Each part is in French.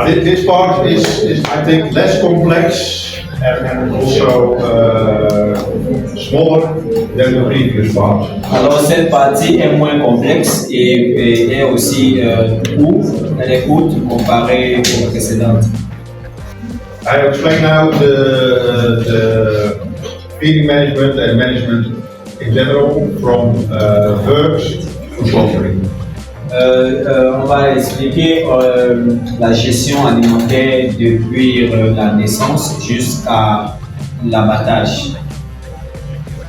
This part is I think less complex and also smaller than the previous part. Alors cette partie est moins complexe et est aussi courte, elle est courte comparée aux précédentes. I explain now the feeding management and management in general from birds to poultry. On va expliquer la gestion alimentaire depuis la naissance jusqu'à l'abattage.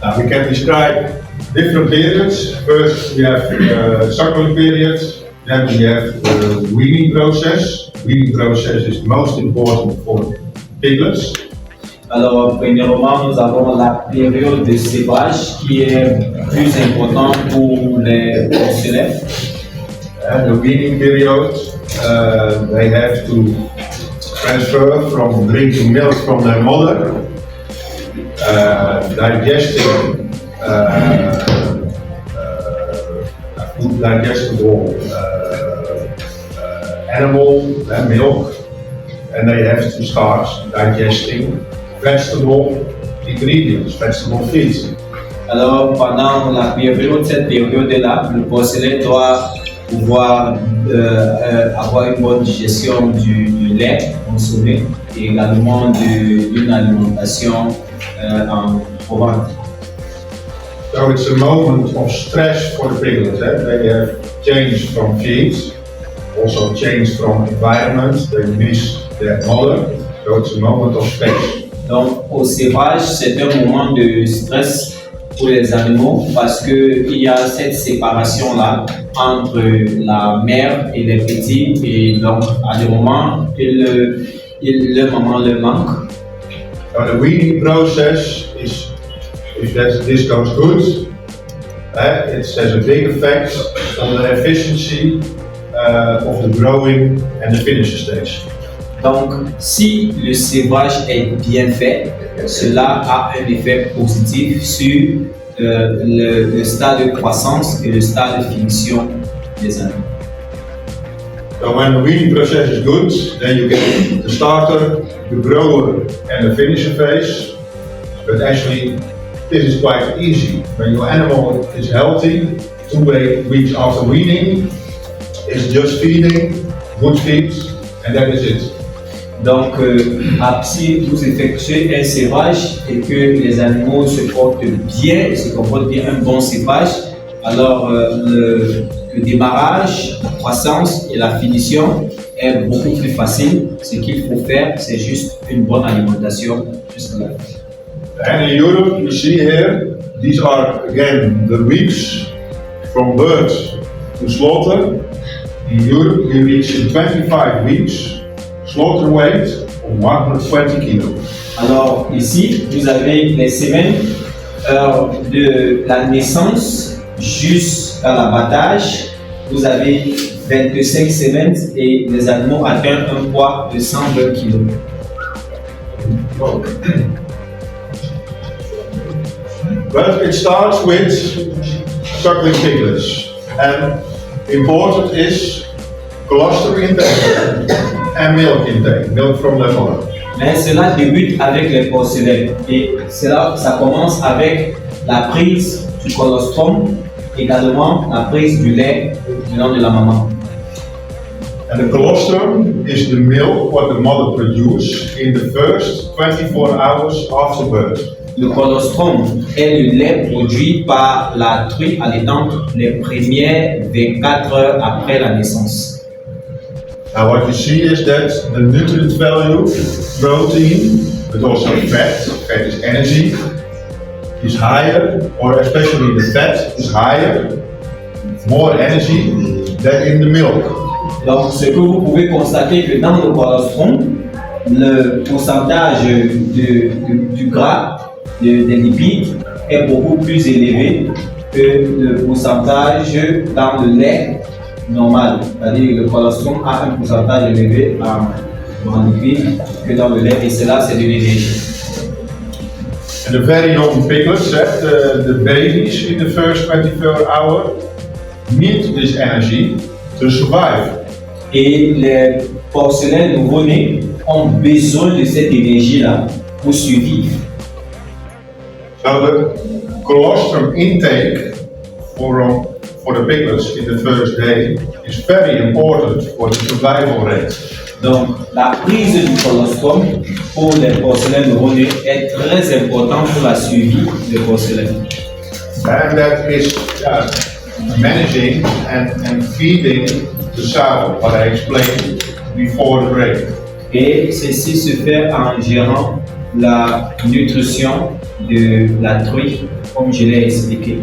Now we can describe different periods. First we have suckling period, then we have the weaning process. Weaning process is most important for piglets. Alors, premièrement, nous avons la période de sévrage qui est plus importante pour les porcelets. The weaning period, they have to transfer from drinking milk from their mother, digesting food digestible animal milk, and they have to start digesting vegetable ingredients, vegetable feeds. Alors, pendant la période, cette période-là, le porcelet doit pouvoir avoir une bonne digestion du lait consommé et également d'une alimentation en provenance. So it's a moment of stress for the piglets. They have changed from feeds, also changed from environment. They miss their mother, so it's a moment of stress. Donc, au sévrage, c'est un moment de stress pour les animaux parce qu'il y a cette séparation-là entre la mère et les petits et donc à des moments, le maman le manque. So the weaning process is, if this goes good, it has a big effect on the efficiency of the growing and the finisher stage. Donc, si le sévrage est bien fait, cela a un effet positif sur le stade de croissance et le stade de finition des animaux. So when the weaning process is good, then you get the starter, the grower and the finisher phase. But actually, this is quite easy. When your animal is healthy, 2 weeks after weaning, it's just feeding, good feed, and that is it. Donc, si vous effectuez un sévrage et que les animaux se portent bien, se comportent bien, un bon sévrage, alors le démarrage, la croissance et la finition est beaucoup plus facile. Ce qu'il faut faire, c'est juste une bonne alimentation jusqu'à la fin. And in Europe, you see here, these are again the weeks from birth to slaughter. In Europe, we reach in 25 weeks. Slaughter weight of 120 kilos. Alors ici, vous avez les semaines de la naissance jusqu'à l'abattage. Vous avez 25 semaines et les animaux atteignent un poids de 120 kilos. But it starts with suckling piglets. And important is colostrum intake and milk intake, milk from the mother. Mais cela débute avec les porcelets et ça commence avec la prise du colostrum, également la prise du lait venant de la maman. And the colostrum is the milk what the mother produces in the first 24 hours after birth. Le colostrum est le lait produit par la truie allaitante les premières 24 heures après la naissance. Now what you see is that the nutrient value, protein, but also fat is energy, is higher, or especially the fat is higher, more energy than in the milk. Donc ce que vous pouvez constater que dans le colostrum, le pourcentage du gras, des lipides, est beaucoup plus élevé que le pourcentage dans le lait normal. C'est-à-dire que le colostrum a un pourcentage élevé en lipides que dans le lait et cela c'est de l'énergie. And the very young piglets, the babies in the first 24 hours, need this energy to survive. Et les porcelaines nouveau-nés ont besoin de cette énergie-là pour survivre. So the colostrum intake for the piglets in the first day is very important for the survival rate. Donc, la prise du colostrum pour les porcelaines nouveau-nés est très importante pour la survie des porcelaines. And that is managing and feeding the sow, what I explained before the break. Et ceci se fait en gérant la nutrition de la truie, comme je l'ai expliqué.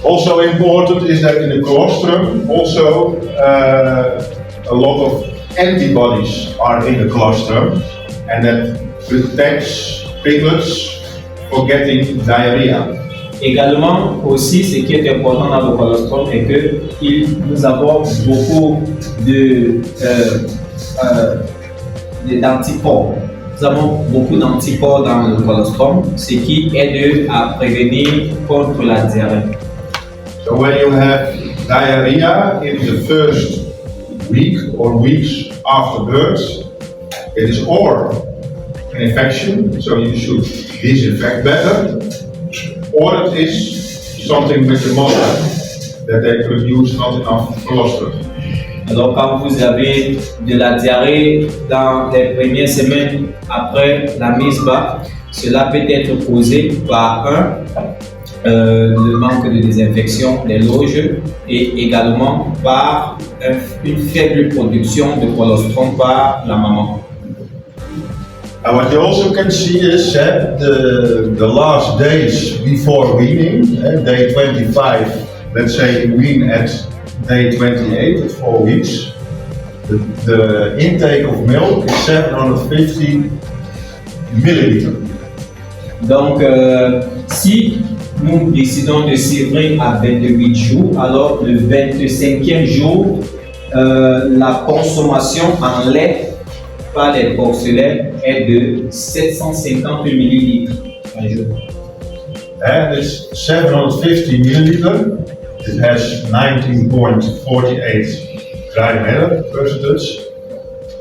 Also important is that in the colostrum, also a lot of antibodies are in the colostrum, and that protects piglets for getting diarrhea. Également, aussi, ce qui est important dans le colostrum est que nous avons beaucoup d'anticorps. Nous avons beaucoup d'anticorps dans le colostrum, ce qui aide à prévenir contre la diarrhée. So when you have diarrhea in the first week or weeks after birth, it is or an infection, so you should disinfect better, or it is something with the mother that they produce not enough colostrum. Alors quand vous avez de la diarrhée dans les premières semaines après la mise bas, cela peut être causé par le manque de désinfection des loges et également par une faible production de colostrum par la maman. And what you also can see is that the last days before weaning, day 25, let's say wean at day 28 at 4 weeks, the intake of milk is 750 milliliters. Donc, si nous décidons de sévrer à 28 jours, alors le 25e jour, la consommation en lait par les porcelaines est de 750 millilitres par jour. And it's 750 milliliter. It has 19.48 dry matter percentage.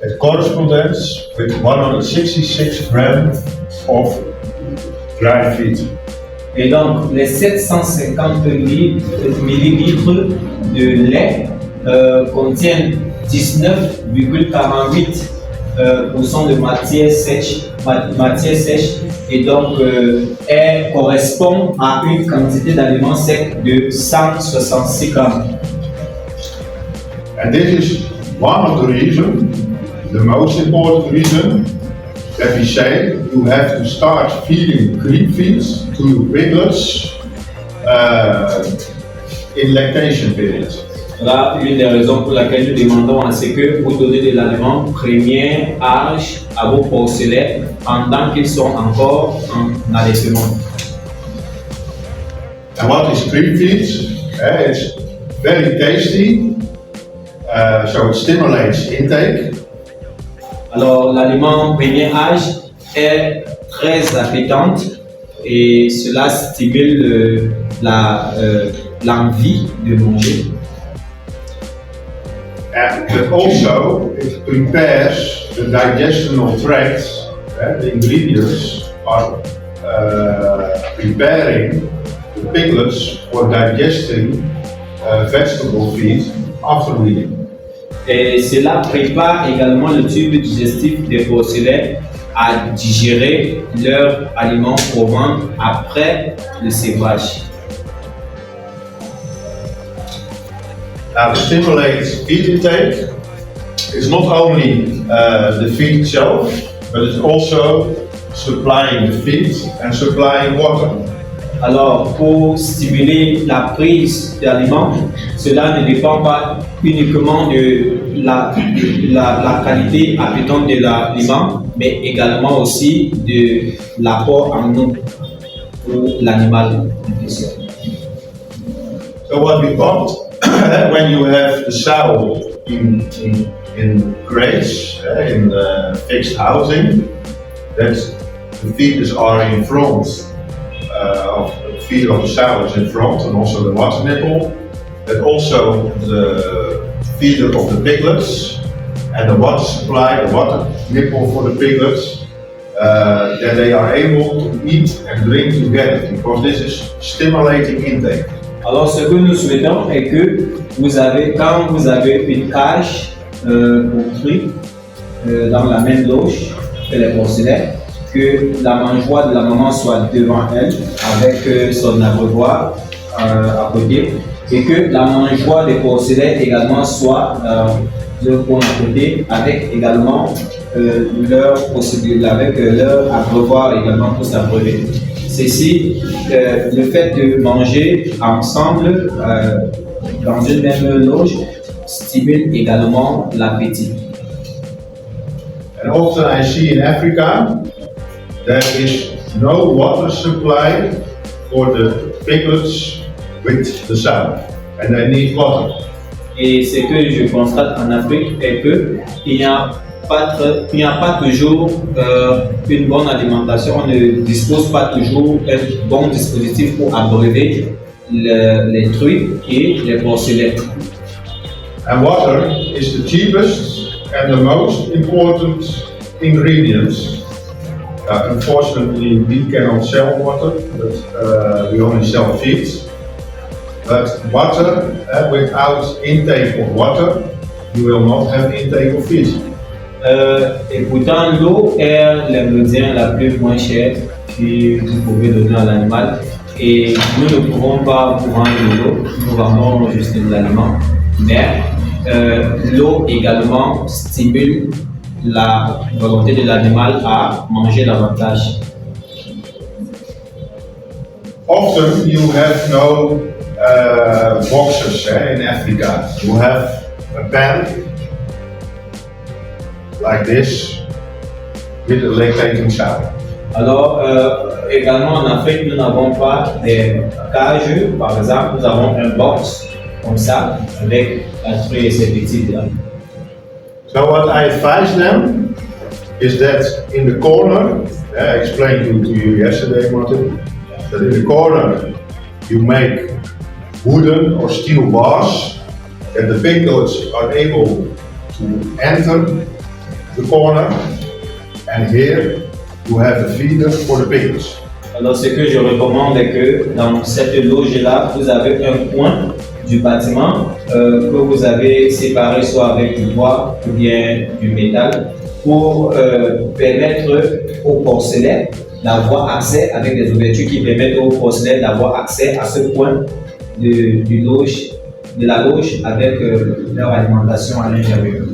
It corresponds with 166 grams of dry feed. Et donc, les 750 millilitres de lait contiennent 19,48% de matière sèche, et donc correspond à une quantité d'aliments secs de 166 grammes. And this is one of the reasons, the most important reason, that we say you have to start feeding creep feeds to your piglets in lactation period. Voilà une des raisons pour laquelle nous demandons à ce que vous donnez de l'aliment premier âge à vos porcelaines pendant qu'ils sont encore en allaitement. And what is creep feed? It's very tasty, so it stimulates intake. Alors l'aliment premier âge est très appétante et cela stimule l'envie de manger. But also it prepares the digestional tract. The ingredients are preparing the piglets for digesting vegetable feed after weaning. Et cela prépare également le tube digestif des porcelaines à digérer leurs aliments probants après le sévrage. Now, to stimulate feed intake is not only the feed itself, but it's also supplying the feed and supplying water. Alors, pour stimuler la prise d'aliments, cela ne dépend pas uniquement de la qualité appétante de l'aliment, mais également aussi de l'apport en eau pour l'animal. So what we got when you have the sow in crates, in fixed housing, that the feeders are in front. Of the feeder of the sow is in front, and also the water nipple. That also the feeder of the piglets, and the water supply, the water nipple for the piglets, that they are able to eat and drink together, because this is stimulating intake. Alors, ce que nous souhaitons est que quand vous avez une cage construite dans la même loge que les porcelaines, que la mangeoire de la maman soit devant elle avec son abreuvoir à côté, et que la mangeoire des porcelaines également soit de coin à côté, avec également leur possibilité, avec leur abreuvoir également pour s'abreuver. Ceci, le fait de manger ensemble dans une même loge stimule également l'appétit. And often I see in Africa there is no water supply for the piglets with the sow, and they need water. Et ce que je constate en Afrique est qu'il n'y a pas toujours une bonne alimentation, on ne dispose pas toujours d'un bon dispositif pour abreuver les truies et les porcelaines. And water is the cheapest and the most important ingredients. Unfortunately, we cannot sell water, but we only sell feed. But water, without intake of water, you will not have intake of feed. Et pourtant, l'eau est l'ingrédient la plus moins chère que vous pouvez donner à l'animal. Et nous ne pouvons pas vous vendre de l'eau, nous vendons juste de l'aliment. Mais l'eau également stimule la volonté de l'animal à manger davantage. Often you have no boxes in Africa. You have a pen like this with a lactating sow. Alors, également en Afrique, nous n'avons pas des cages, par exemple, nous avons un box comme ça avec la truie et ses petits là. So what I advise them is that in the corner, I explained to you yesterday, Martin, that in the corner you make wooden or steel bars, that the piglets are able to enter the corner, and here you have a feeder for the piglets. Alors, ce que je recommande est que dans cette loge-là, vous avez un coin du bâtiment que vous avez séparé soit avec du bois ou bien du métal pour permettre aux porcelaines d'avoir accès, avec des ouvertures qui permettent aux porcelaines d'avoir accès à ce coin de la loge avec leur alimentation à l'intérieur.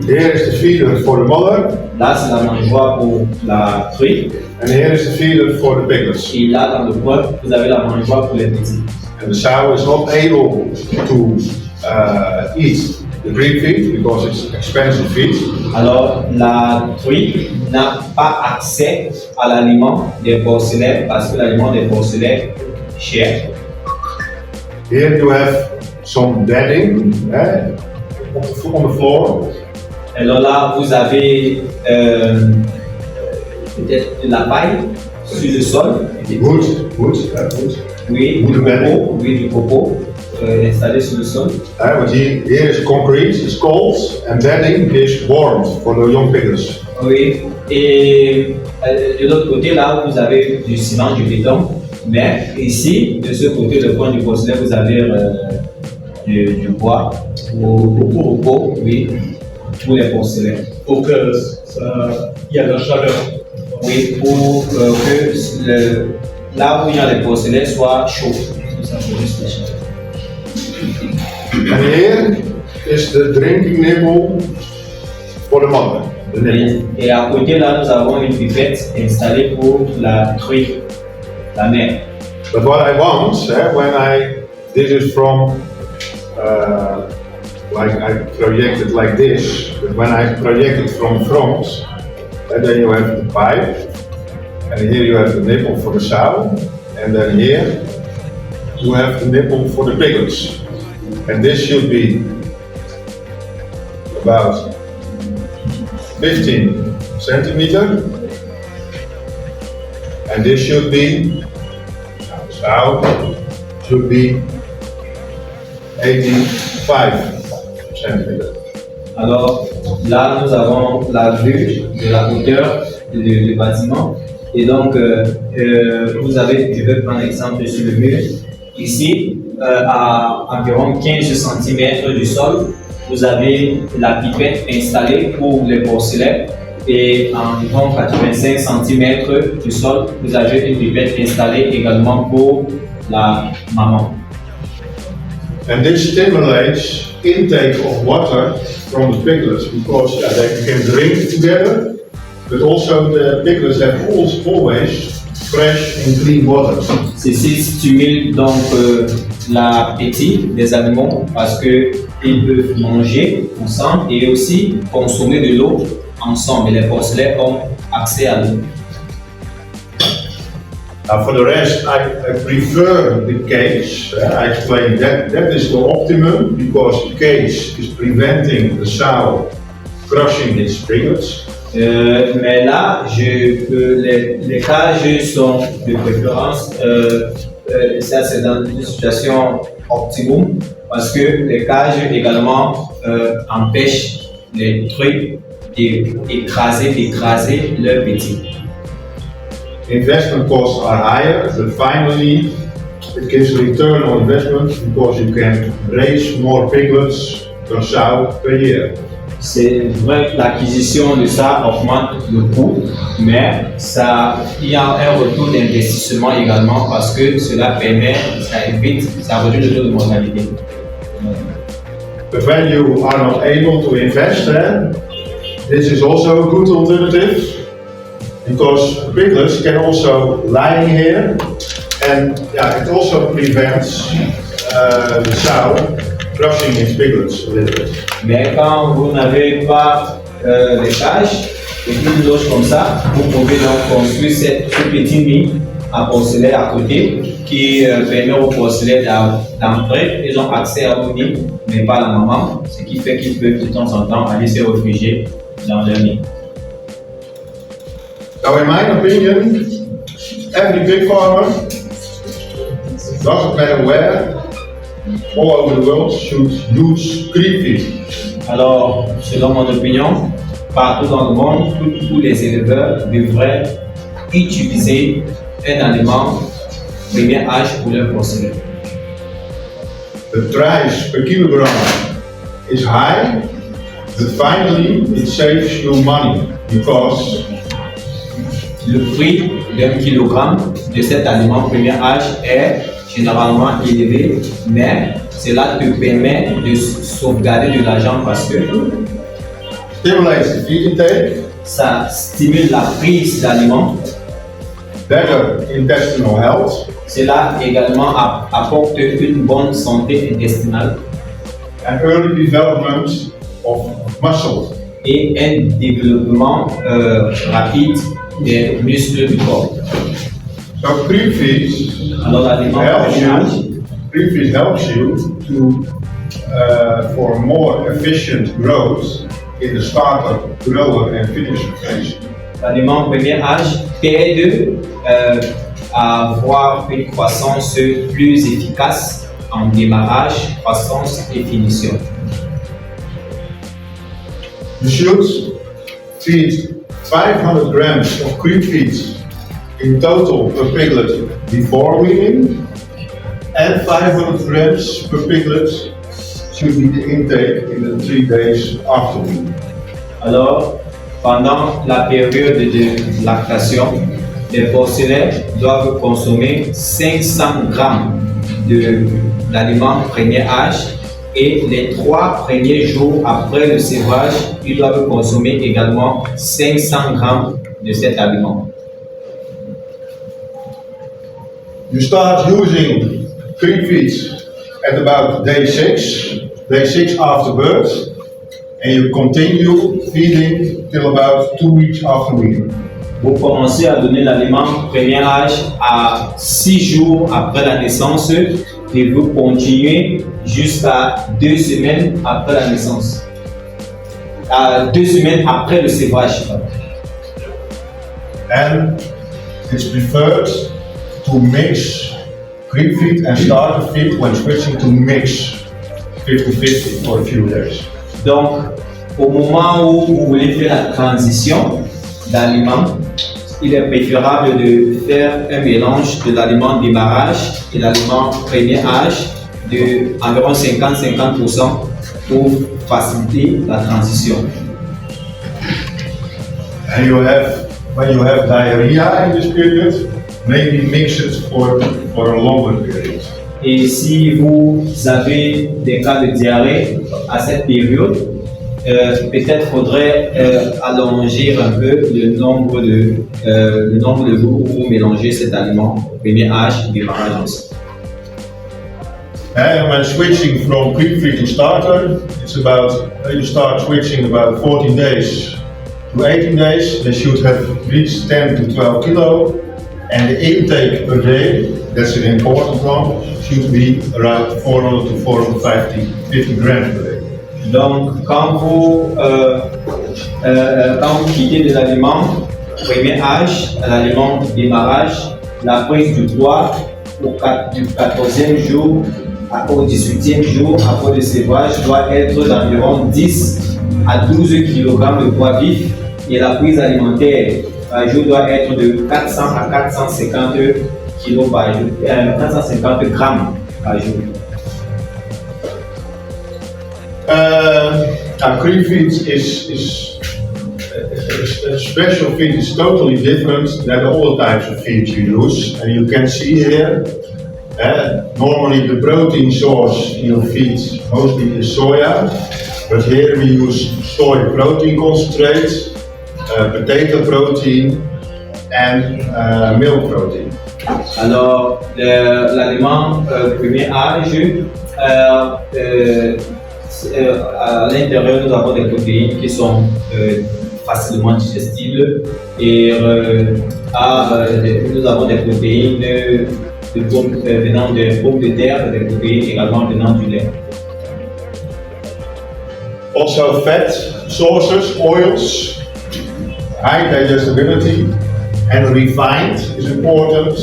Here is the feeder for the mother. Là, c'est la mangeoire pour la truie. And here is the feeder for the piglets. Et là, dans le coin, vous avez la mangeoire pour les petits. And the sow is not able to eat the green feed because it's expensive feed. Alors, la truie n'a pas accès à l'aliment des porcelaines parce que l'aliment des porcelaines est cher. Here you have some bedding on the floor. Alors là, vous avez peut-être de la paille sur le sol. Wood. Oui, Wood du bedding. copeau, oui, du copeau installé sur le sol. But here is concrete, it's cold, and bedding is warm for the young piglets. Oui, et de l'autre côté, là, vous avez du ciment, du béton. Mais ici, de ce côté, le coin du porcelain, vous avez du bois au pot, oui, pour les porcelains. Pour que il y a de la chaleur. Oui, pour que là où il y a les porcelains soit chaud. Ça, c'est juste la chaleur. And here is the drinking nipple for the mother. The nipple. Et à côté, là, nous avons une pipette installée pour la truie, la mère. But what I want, when I did it from, like I projected like this, but when I project it from front, and then you have the pipe, and here you have the nipple for the sow, and then here you have the nipple for the piglets. And this should be about 15 centimeter, and this should be, sow should be 85 centimeter. Alors là, nous avons la vue de la hauteur du bâtiment. Et donc, je vais prendre l'exemple sur le mur. Ici, à environ 15 cm du sol, vous avez la pipette installée pour les porcelains. Et à environ 85 cm du sol, vous avez une pipette installée également pour la maman. And this stimulates intake of water from the piglets because they can drink together, but also the piglets have always fresh and clean water. Ceci stimule donc l'appétit des animaux parce qu'ils peuvent manger ensemble et aussi consommer de l'eau ensemble. Et les porcelains ont accès à l'eau. For the rest, I prefer the cage. I explained that is the optimum because the cage is preventing the sow crushing its piglets. Mais là, les cages sont de préférence. Ça, c'est dans une situation optimum parce que les cages également empêchent les trucs d'écraser leurs petits. Investment costs are higher, but finally it gives return on investment because you can raise more piglets per sow per year. C'est vrai que l'acquisition de ça augmente le coût, mais il y a un retour d'investissement également parce que cela permet, ça réduit le taux de mortalité. But when you are not able to invest, this is also a good alternative because piglets can also lie here, and it also prevents the sow crushing its piglets a little bit. Mais quand vous n'avez pas les cages et une loge comme ça, vous pouvez donc construire ce petit nid à porcelain à côté qui permet aux porcelains d'entrer. Ils ont accès à vos nids, mais pas la maman, ce qui fait qu'ils peuvent de temps en temps aller se réfugier dans leur nid. So in my opinion, every pig farmer, doesn't matter where, all over the world, should use creep feed. Alors, selon mon opinion, partout dans le monde, tous les éleveurs devraient utiliser un aliment premier âge pour leur porcelain. The price per kilogram is high, but finally it saves you money because le prix d'un kilogramme de cet aliment premier âge est généralement élevé, mais cela te permet de sauvegarder de l'argent parce que stimulates the feed intake, ça stimule la prise d'aliments, better intestinal health, cela également apporte une bonne santé intestinale and early development of muscle. et un développement rapide des muscles du corps. So creep feed Alors l'aliment premier âge, helps you to for more efficient growth in the starter, grower and finisher phase. l'aliment premier âge t'aide à avoir une croissance plus efficace en démarrage, croissance et finition. You should feed 500 grams of creep feed in total per piglet before weaning, and 500 grams per piglet should be the intake in the 3 days after weaning. Alors, pendant la période de lactation, les porcelains doivent consommer 500 grammes d'aliments premier âge et les 3 premiers jours après le sévrage, ils doivent consommer également 500 grammes de cet aliment. You start using creep feed at about day 6 after birth, and you continue feeding till about 2 weeks after weaning. Vous commencez à donner l'aliment premier âge à 6 jours après la naissance et vous continuez jusqu'à 2 semaines après la naissance. 2 semaines après le sévrage. And it's preferred to mix creep feed and starter feed when switching to mix 50-50 for a few days. Donc, au moment où vous voulez faire la transition d'aliments, il est préférable de faire un mélange de l'aliment démarrage et l'aliment premier âge de environ 50-50% pour faciliter la transition. And when you have diarrhea in this period, maybe mix it for a longer period. Et si vous avez des cas de diarrhée à cette période, peut-être faudrait allonger un peu le nombre de jours où vous mélangez cet aliment au premier âge et démarrage aussi. And when switching from pre-feed to starter, it's about, you start switching about 14 days to 18 days. They should have reached 10 to 12 kilo. And the intake per day, that's an important one, should be around 400 to 450 grams per day. Donc, quand vous quittez des aliments premier âge à l'aliment démarrage, la prise du poids du 14e jour au 18e jour après le sévrage doit être d'environ 10 à 12 kg de poids vif et la prise alimentaire par jour doit être de 400 à 450 kg par jour, 450 grammes par jour. Cream feed is a special feed is totally different than all the types of feed you use. And you can see here, normally the protein source in your feed mostly is soya, but here we use soy protein concentrate, potato protein and milk protein. Alors, l'aliment premier âge, à l'intérieur, nous avons des protéines qui sont facilement digestibles et nous avons des protéines venant des pommes de terre, des protéines également venant du lait. Also fat sources, oils, high digestibility and refined is important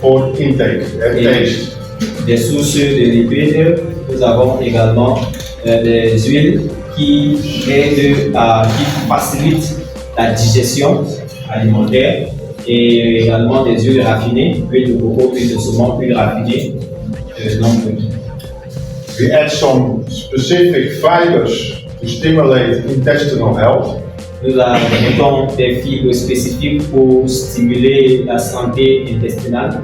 for intake and taste. Des sources de lipides, nous avons également des huiles qui facilitent la digestion alimentaire et également des huiles raffinées, huile de coco, huile de saumon, huile raffinée. We add some specific fibers to stimulate intestinal health. Nous ajoutons des fibres spécifiques pour stimuler la santé intestinale.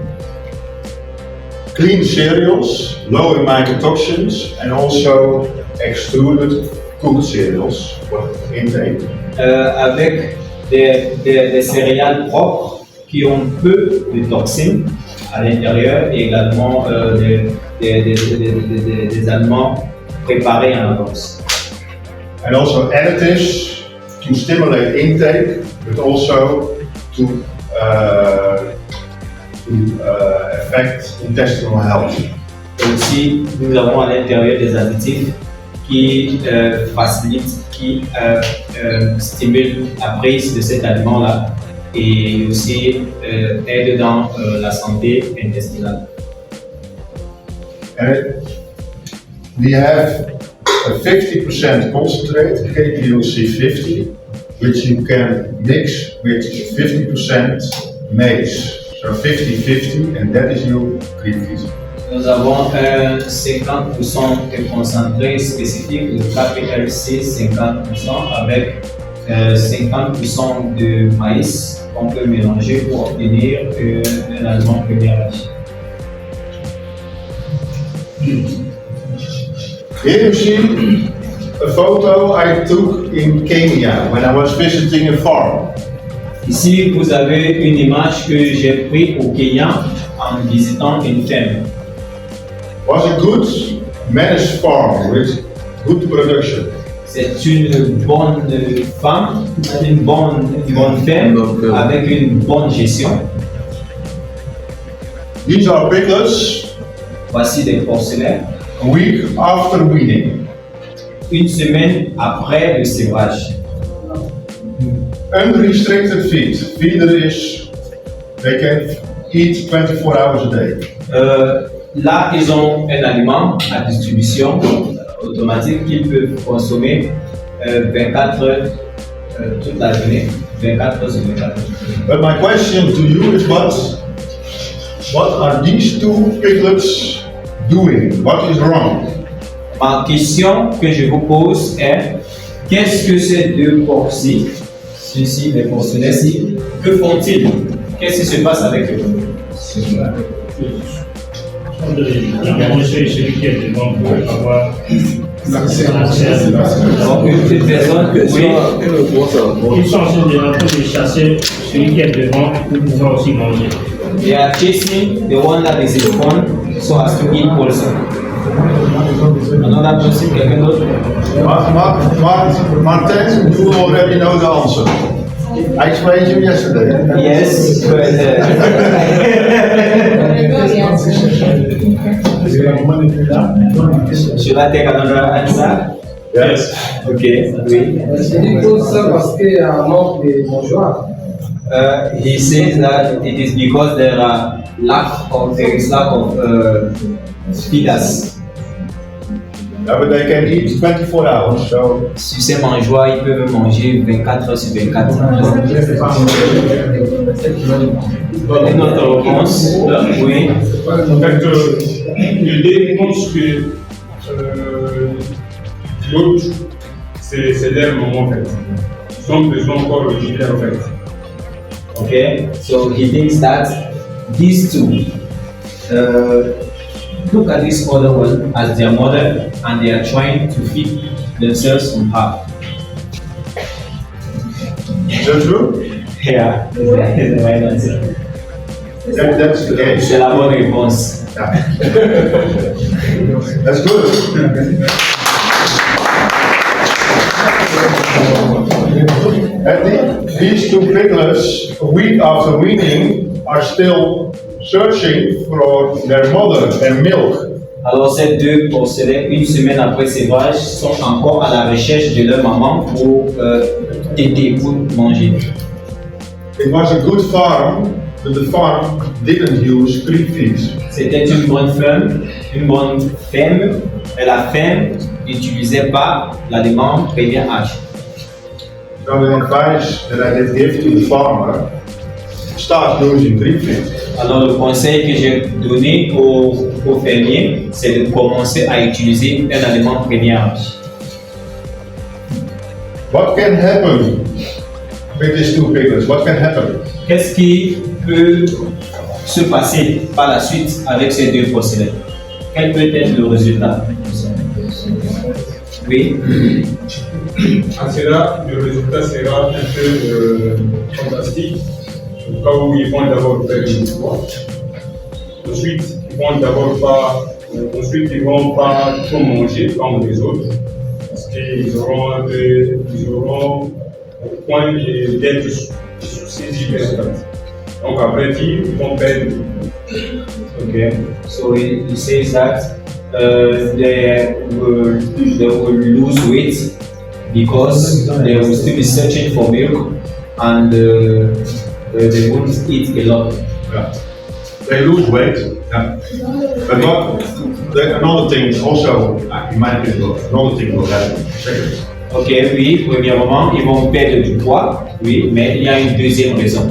Clean cereals, low in mycotoxins, and also extruded cooked cereals for intake. Avec des céréales propres qui ont peu de toxines à l'intérieur et également des aliments préparés en avance. And also additives to stimulate intake, but also to affect intestinal health. Et aussi, nous avons à l'intérieur des additifs qui facilitent, qui stimulent la prise de cet aliment-là et aussi aident dans la santé intestinale. We have a 50% concentrate, KPUC50, which you can mix with 50% maize. So 50-50, and that is your cream feed. Nous avons un 50% de concentré spécifique, le KPLC 50%, avec 50% de maïs qu'on peut mélanger pour obtenir un aliment premier âge. Here you see a photo I took in Kenya when I was visiting a farm. Ici, vous avez une image que j'ai prise au Kenya en visitant une ferme. It was a good managed farm with good production. C'est une bonne femme, une bonne ferme avec une bonne gestion. These are piglets Voici des porcelaines. a week after weaning. Une semaine après le sévrage. Unrestricted feed. Feeder is, they can eat 24 hours a day. Là, ils ont un aliment à distribution automatique qu'ils peuvent consommer 24 heures toute la journée, 24 heures sur 24 heures. But my question to you is what are these two piglets doing? What is wrong? Ma question que je vous pose est, qu'est-ce que ces deux porcs-ci, ceux-ci, les porcelets-ci, que font-ils? Qu'est-ce qui se passe avec eux? Celui qui est devant pour avoir Donc, une personne, oui, ils sont en train de chasser celui qui est devant pour pouvoir aussi manger. they are chasing the one that is in front so as to eat also. Another person, quelqu'un d'autre? Martin, you already know the answer. I explained to you yesterday. Yes, but should I take another answer? Yes. Okay, oui. Il pose ça parce qu'il y a un manque de mangeoires. He says that it is because there is lack of feeders. Yeah, but they can eat 24 hours, so Sur ces mangeoires, ils peuvent manger 24 heures sur 24. Une autre réponse? Oui. En fait, l'idée pense que l'autre, c'est leur moment en fait. Ils ont besoin encore de vider en fait. Okay, so he thinks that these two look at this other one as their mother and they are trying to feed themselves from her. is that true? Yeah, is the right answer. That's the case. C'est la bonne réponse. That's good. And these two piglets, a week after weaning, are still searching for their mother and milk. Alors ces deux porcelets, une semaine après sévrage, sont encore à la recherche de leur maman pour téter, pour manger. It was a good farm, but the farm didn't use creep feed. C'était une bonne ferme, et la ferme n'utilisait pas l'aliment premier âge. So the advice that I did give to the farmer, start using creep feed. Alors le conseil que j'ai donné aux fermiers, c'est de commencer à utiliser un aliment premier âge. What can happen with these two piglets? What can happen? Qu'est-ce qui peut se passer par la suite avec ces deux porcelets? Quel peut être le résultat? Oui. En cela, le résultat sera un peu fantastique. Au cas où ils vont d'abord faire une fois. Ensuite, ils vont pas trop manger comme les autres. Parce qu'ils auront au point d'être saisis par ça. Donc après, ils vont perdre. Okay. So he says that they will lose weight because they will still be searching for milk and they won't eat a lot. Yeah. They lose weight. Yeah. But another thing also, in my opinion, another thing will happen. Second. Ok, oui, premièrement, ils vont perdre du poids, oui, mais il y a une deuxième raison.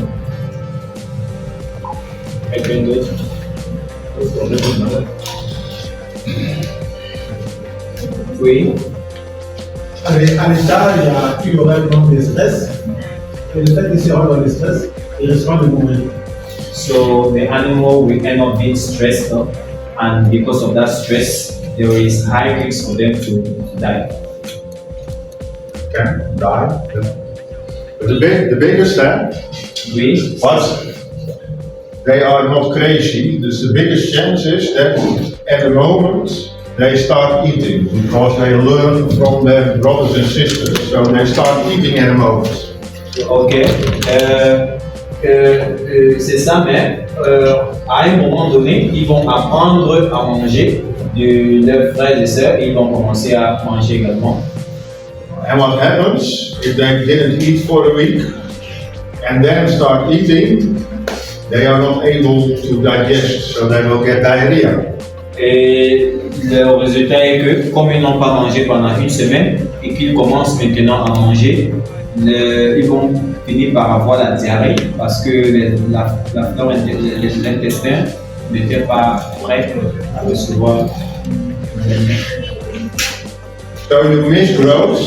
Quelqu'un d'autre? Oui. À l'état, il y aurait un de stress. Et le fait qu'il sera dans le stress, il risquera de mourir. So the animal will end up being stressed up, and because of that stress, there is high risk for them to die. Can die. But the biggest step, Oui. but they are not crazy. The biggest chance is that at the moment they start eating because they learn from their brothers and sisters. So they start eating at the moment. Ok. C'est ça, mais à un moment donné, ils vont apprendre à manger de leurs frères et sœurs et ils vont commencer à manger également. And what happens if they didn't eat for a week and then start eating? They are not able to digest, so they will get diarrhea. Et le résultat est que, comme ils n'ont pas mangé pendant une semaine et qu'ils commencent maintenant à manger, ils vont finir par avoir la diarrhée parce que la flore de l'intestin n'était pas prête à recevoir. So you miss growth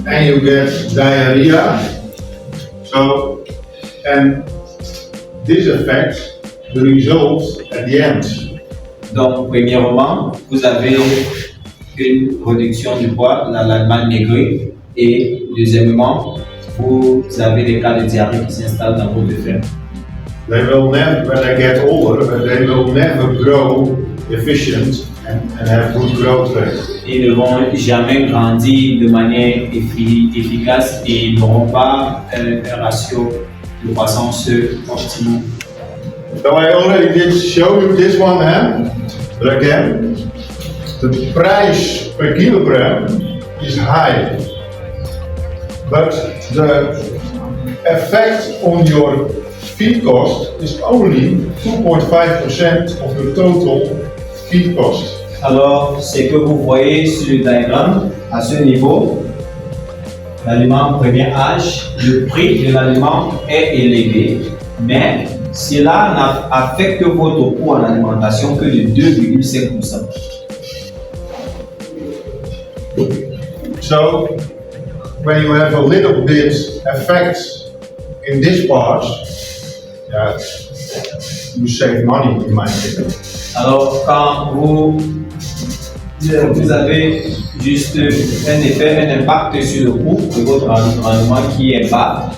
and you get diarrhea. So, and this affects the result at the end. Donc, premièrement, vous avez une réduction du poids, l'Allemagne maigrie, et deuxièmement, vous avez des cas de diarrhée qui s'installent dans votre fer. They will never, when they get older, but they will never grow efficient and have good growth rate. Ils ne vont jamais grandir de manière efficace et ils n'auront pas un ratio de croissance optimal. So I already did show you this one, but again, the price per kilogram is high, but the effect on your feed cost is only 2.5% of the total feed cost. Alors, ce que vous voyez sur le diagramme, à ce niveau, l'aliment premier âge, le prix de l'aliment est élevé, mais cela n'affecte votre coût en alimentation que de 2,5%. So, when you have a little bit effect in this part, yeah, you save money in my opinion. Alors, quand vous avez juste un effet, un impact sur le coût de votre rendement qui est bas,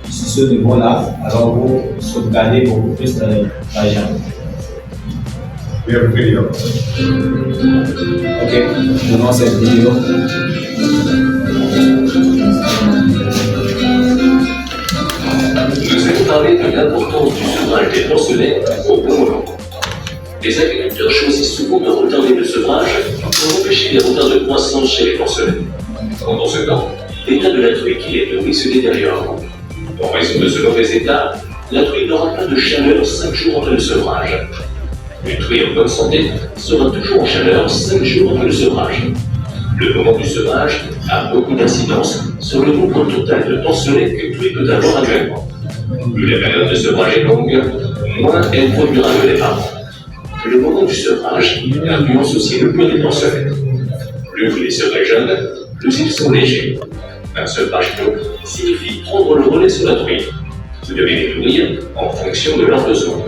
sur ce niveau-là, alors vous sauvegardez beaucoup plus d'argent. We have a video. Ok, donnons cette vidéo. Nous allons parler de l'importance du sevrage des porcelets au bon moment. Les agriculteurs choisissent souvent de retarder le sevrage pour empêcher les retards de croissance chez les porcelets. Pendant ce temps, l'état de la truie qui les nourrit se détériore. En raison de ce mauvais état, la truie n'aura pas de chaleur 5 jours après le sevrage. Une truie en bonne santé sera toujours en chaleur 5 jours après le sevrage. Le moment du sevrage a beaucoup d'incidence sur le nombre total de porcelets qu'une truie peut avoir annuellement. Plus la période de sevrage est longue, moins elle produira de lait par an. Le moment du sevrage influence aussi le poids des porcelets. Plus vous les sevrez jeunes, plus ils sont légers. Un sevrage tôt signifie prendre le relais sur la truie. Vous devez les nourrir en fonction de leurs besoins.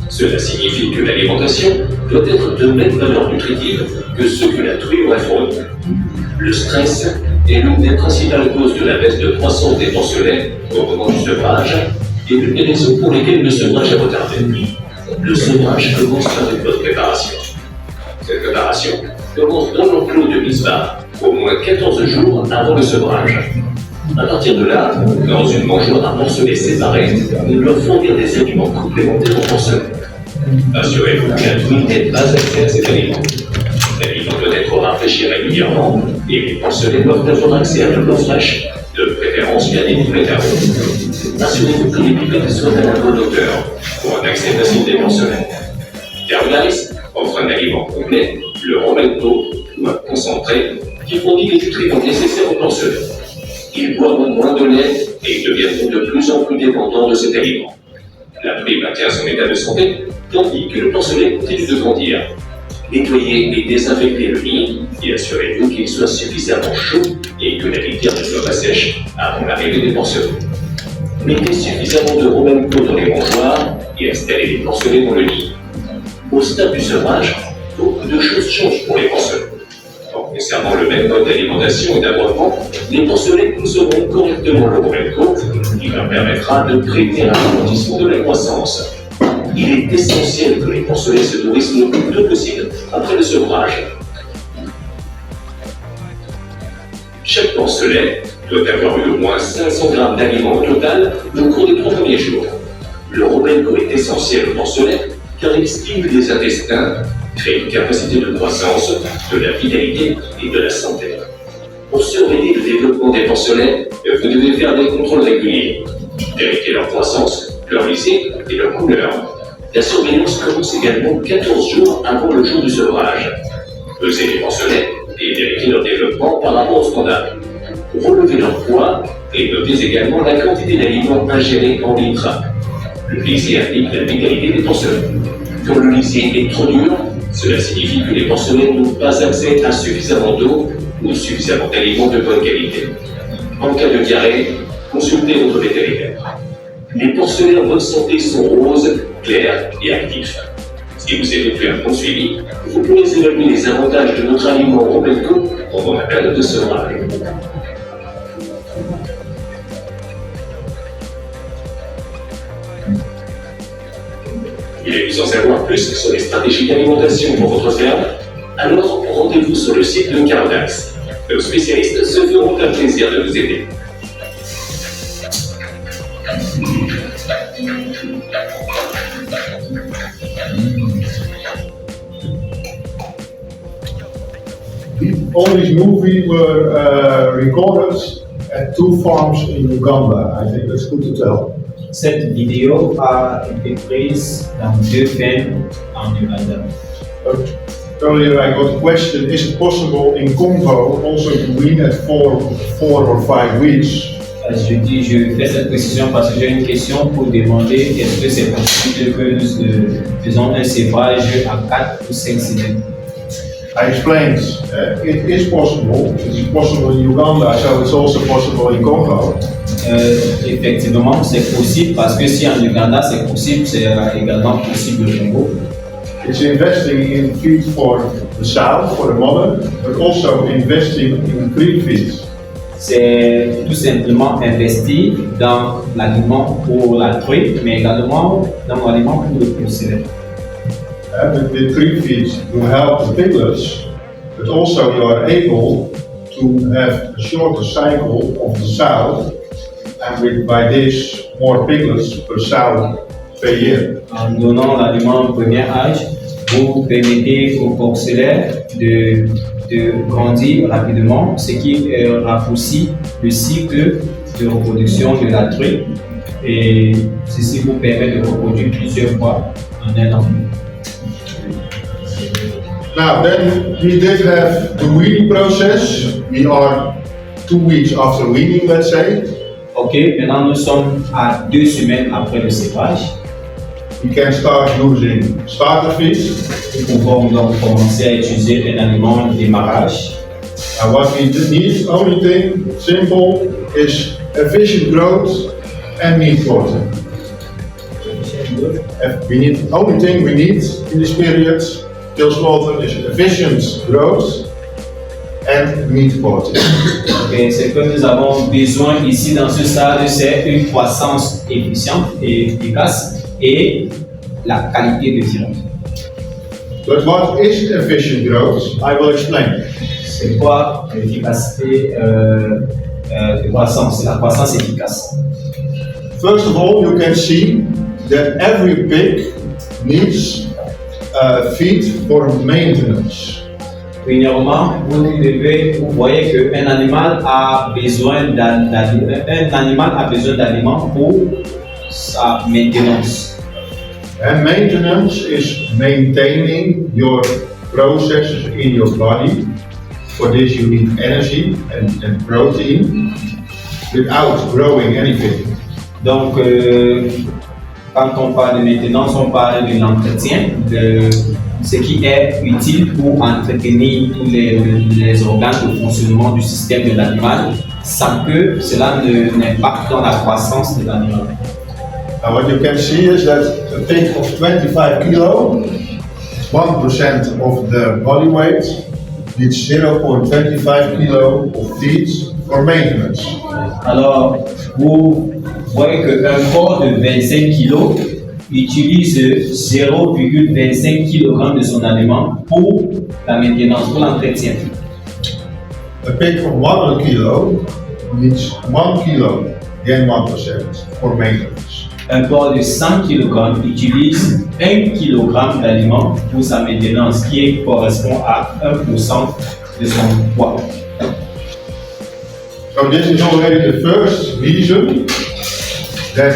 Cela signifie que l'alimentation doit être de même valeur nutritive que ce que la truie aurait fourni. Le stress est l'une des principales causes de la baisse de croissance des porcelets au moment du sevrage et l'une des raisons pour lesquelles le sevrage est retardé. Le sevrage commence par une bonne préparation. Cette préparation commence dans l'enclos de Misbah, au moins 14 jours avant le sevrage. À partir de là, dans une mangeoire à porcelets séparée, on doit fournir des aliments complémentaires aux porcelets. Assurez-vous que la truie n'ait pas accès à cet aliment. L'aliment doit être rafraîchi régulièrement et les porcelets doivent avoir accès à de l'eau fraîche, de préférence via des pipettes à eau. Assurez-vous que les pipettes soient à la bonne hauteur pour un accès facile des porcelets. Carbonaris offre un aliment complet, le romelto, ou un concentré, qui fournit les nutriments nécessaires aux porcelets. Ils boiront moins de lait et deviendront de plus en plus dépendants de cet aliment. La truie maintient son état de santé, tandis que le porcelet continue de grandir. Nettoyez et désinfectez le nid et assurez-vous qu'il soit suffisamment chaud et que la litière ne soit pas sèche avant l'arrivée des porcelets. Mettez suffisamment de romelco dans les mangeoires et installez les porcelets dans le nid. Au stade du sevrage, beaucoup de choses changent pour les porcelets. En conservant le même mode d'alimentation et d'abreuvement, les porcelets conserveront correctement le romelco, qui leur permettra de prévenir un ralentissement de la croissance. Il est essentiel que les porcelets se nourrissent le plus tôt possible après le sevrage. Chaque porcelet doit avoir eu au moins 500 g d'aliments au total au cours des 3 premiers jours. Le romelco est essentiel au porcelet car il stimule les intestins, crée une capacité de croissance, de la vitalité et de la santé. Pour surveiller le développement des porcelets, vous devez faire des contrôles réguliers. Vérifier leur croissance, leur lysée et leur couleur. La surveillance commence également 14 jours avant le jour du sevrage. Peser les porcelets et vérifier leur développement par rapport au standard. Relever leur poids et noter également la quantité d'aliments ingérés en litres. Le lisier indique la vitalité des porcelets. Quand le lisier est trop dur, cela signifie que les porcelets n'ont pas accès à suffisamment d'eau ou suffisamment d'aliments de bonne qualité. En cas de diarrhée, consultez votre vétérinaire. Les porcelets en bonne santé sont roses, clairs et actifs. Si vous effectuez un bon suivi, vous pourrez évaluer les avantages de notre aliment Robenco pendant la période de sevrage. Voulez-vous en savoir plus sur les stratégies d'alimentation pour votre ferme? Alors rendez-vous sur le site de Cardax. Nos spécialistes se feront un plaisir de vous aider. All these movies were recorded at 2 farms in Uganda. I think that's good to tell. Cette vidéo a été prise dans 2 fermes en Uganda. Earlier I got a question, is it possible in Congo also to wean at 4 or 5 weeks? Je fais cette précision parce que j'ai une question pour demander est-ce que c'est possible que nous faisons un sévrage à 4 ou 5 semaines. I explained it is possible. It is possible in Uganda, so it's also possible in Congo. Effectivement, c'est possible parce que si en Uganda c'est possible, c'est également possible au Congo. It's investing in feed for the sow, for the mother, but also investing in creep feed. C'est tout simplement investir dans l'aliment pour la truite, mais également dans l'aliment pour le porcelet. With creep feed, you help the piglets, but also you are able to have a shorter cycle of the sow, and by this more piglets per sow per year. En donnant l'aliment au premier âge, vous permettez au porcelet de grandir rapidement, ce qui raccourcit le cycle de reproduction de la truite et ceci vous permet de reproduire plusieurs fois en un an. Now then we did have the weaning process. We are 2 weeks after weaning, let's say. Ok, maintenant nous sommes à 2 semaines après le sévrage. We can start using starter feed. Nous pouvons donc commencer à utiliser un aliment de démarrage. And what we need, only thing, simple, is efficient growth and meat quality. We need, only thing we need in this period till slaughter is efficient growth and meat quality. Okay, ce que nous avons besoin ici dans ce stade, c'est une croissance efficiente et efficace et la qualité de viande. But what is efficient growth? I will explain. C'est quoi l'efficacité de croissance? C'est la croissance efficace. First of all, you can see that every pig needs feed for maintenance. Premièrement, vous voyez qu'un animal a besoin d'aliments pour sa maintenance. And maintenance is maintaining your processes in your body. For this you need energy and protein without growing anything. Donc, quand on parle de maintenance, on parle de l'entretien, de ce qui est utile pour entretenir tous les organes de fonctionnement du système de l'animal sans que cela n'impacte dans la croissance de l'animal. Now what you can see is that a pig of 25 kilo, 1% of the body weight, needs 0.25 kilo of feed for maintenance. Alors, vous voyez qu'un corps de 25 kg utilise 0,25 kg de son aliment pour la maintenance, pour l'entretien. A pig of 100 kilo needs 1 kilo, again 1%, for maintenance. Un corps de 100 kg utilise 1 kg d'aliments pour sa maintenance, qui correspond à 1% de son poids. So this is already the first reason that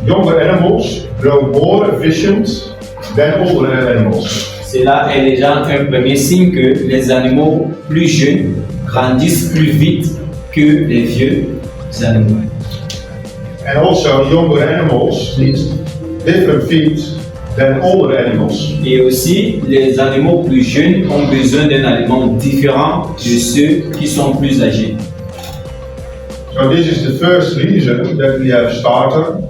younger animals grow more efficient than older animals. Cela est déjà un premier signe que les animaux plus jeunes grandissent plus vite que les vieux animaux. And also younger animals need different feed than older animals. Et aussi, les animaux plus jeunes ont besoin d'un aliment différent de ceux qui sont plus âgés. So this is the first reason that we have starter,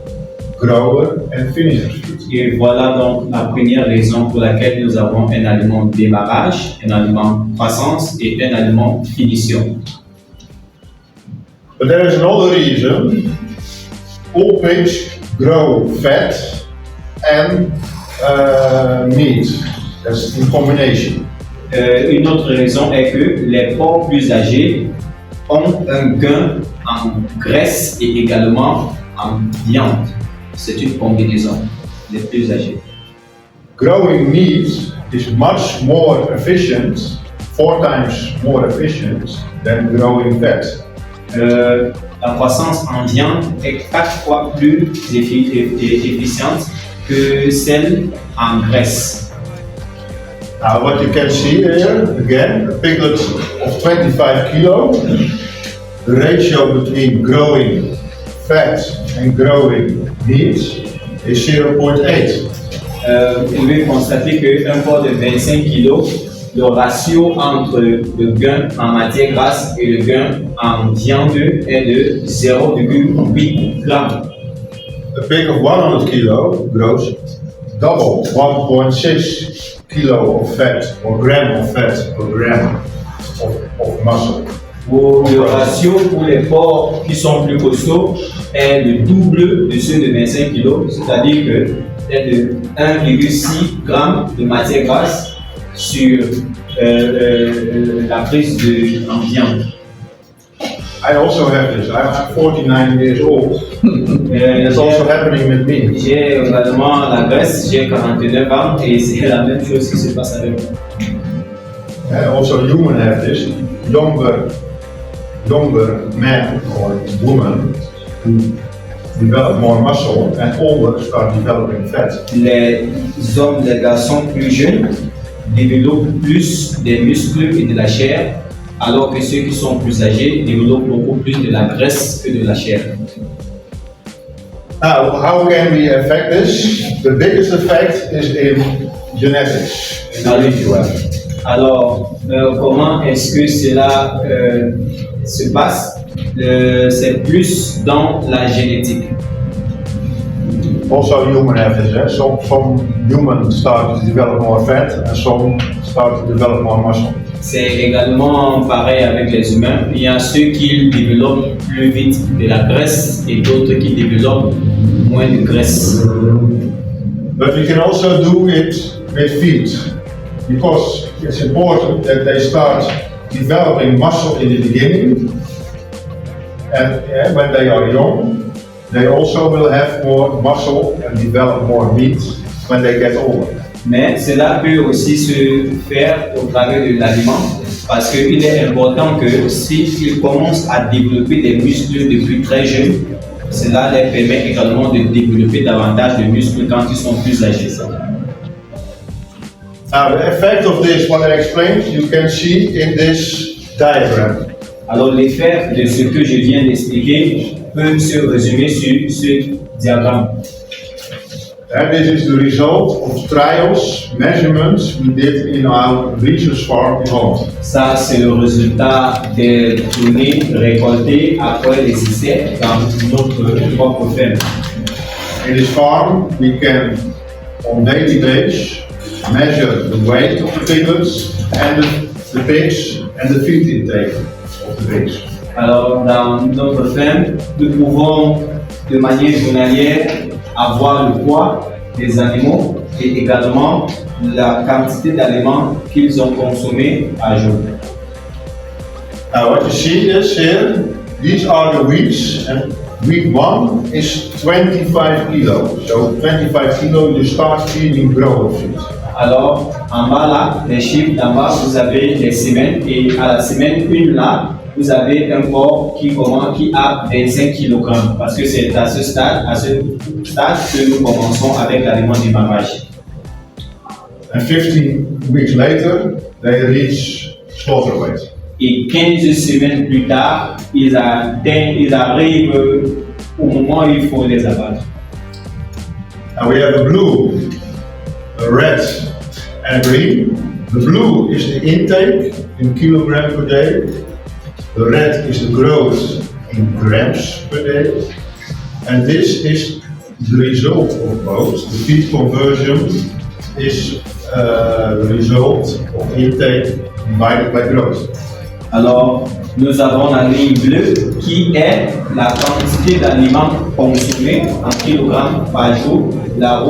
grower and finisher feed. Et voilà donc la première raison pour laquelle nous avons un aliment démarrage, un aliment croissance et un aliment finition. But there is another reason. All pigs grow fat and meat. That's in combination. Une autre raison est que les porcs plus âgés ont un gain en graisse et également en viande. C'est une combinaison des plus âgés. Growing meat is much more efficient, 4 times more efficient than growing fat. La croissance en viande est 4 fois plus efficiente que celle en graisse. Now what you can see here, again, a piglet of 25 kilo, the ratio between growing fat and growing meat is 0.8. Vous pouvez constater qu'un porc de 25 kg, le ratio entre le gain en matière grasse et le gain en viande est de 0,8 grammes. A pig of 100 kilo grows double, 1.6 kilo of fat or gram of fat per gram of muscle. Le ratio pour les porcs qui sont plus costauds est le double de ceux de 25 kg, c'est-à-dire que c'est de 1,6 g de matière grasse sur la prise en viande. I also have this. I'm 49 years old. It's also happening with me. J'ai également la graisse, j'ai 49 ans et c'est la même chose qui se passe avec moi. And also humans have this. Younger men or women who develop more muscle and older start developing fat. Les hommes, les garçons plus jeunes développent plus des muscles et de la chair, alors que ceux qui sont plus âgés développent beaucoup plus de la graisse que de la chair. Now, how can we affect this? The biggest effect is in genetics. Alors, comment est-ce que cela se passe? C'est plus dans la génétique. Also, humans have this. Some humans start to develop more fat, and some start to develop more muscle. C'est également pareil avec les humains. Il y a ceux qui développent plus vite de la graisse et d'autres qui développent moins de graisse. But we can also do it with feed, because it's important that they start developing muscle in the beginning, and when they are young, they also will have more muscle and develop more meat when they get older. Mais cela peut aussi se faire au travers de l'aliment, parce qu'il est important que s'ils commencent à développer des muscles depuis très jeunes, cela leur permet également de développer davantage de muscles quand ils sont plus âgés. Now, the effect of this, what I explained, you can see in this diagram. Alors l'effet de ce que je viens d'expliquer peut se résumer sur ce diagramme. And this is the result of trials, measurements we did in our research farm in Holland. Ça, c'est le résultat des données récoltées après les essais dans notre propre ferme. In this farm, we can, on daily basis, measure the weight of the piglets and the pigs and the feed intake of the pigs. Alors, dans notre ferme, nous pouvons de manière journalière avoir le poids des animaux et également la quantité d'aliments qu'ils ont consommé à jour. Now what you see is here, these are the weeks, and week 1 is 25 kilos. So 25 kilos you start feeding grower feed. Alors, en bas là, les chiffres d'en bas, vous avez les semaines et à la semaine 1 là, vous avez un porc qui a 25 kg parce que c'est à ce stade, à ce stade que nous commençons avec l'aliment démarrage. And 15 weeks later, they reach slaughter weight. Et 15 semaines plus tard, ils arrivent au moment où il faut les abattre. And we have a blue, a red, and a green. The blue is the intake in kilograms per day. The red is the growth in grams per day. And this is the result of both. The feed conversion is the result of intake divided by growth. Alors, nous avons la ligne bleue qui est la quantité d'aliments consommés en kilogrammes par jour. La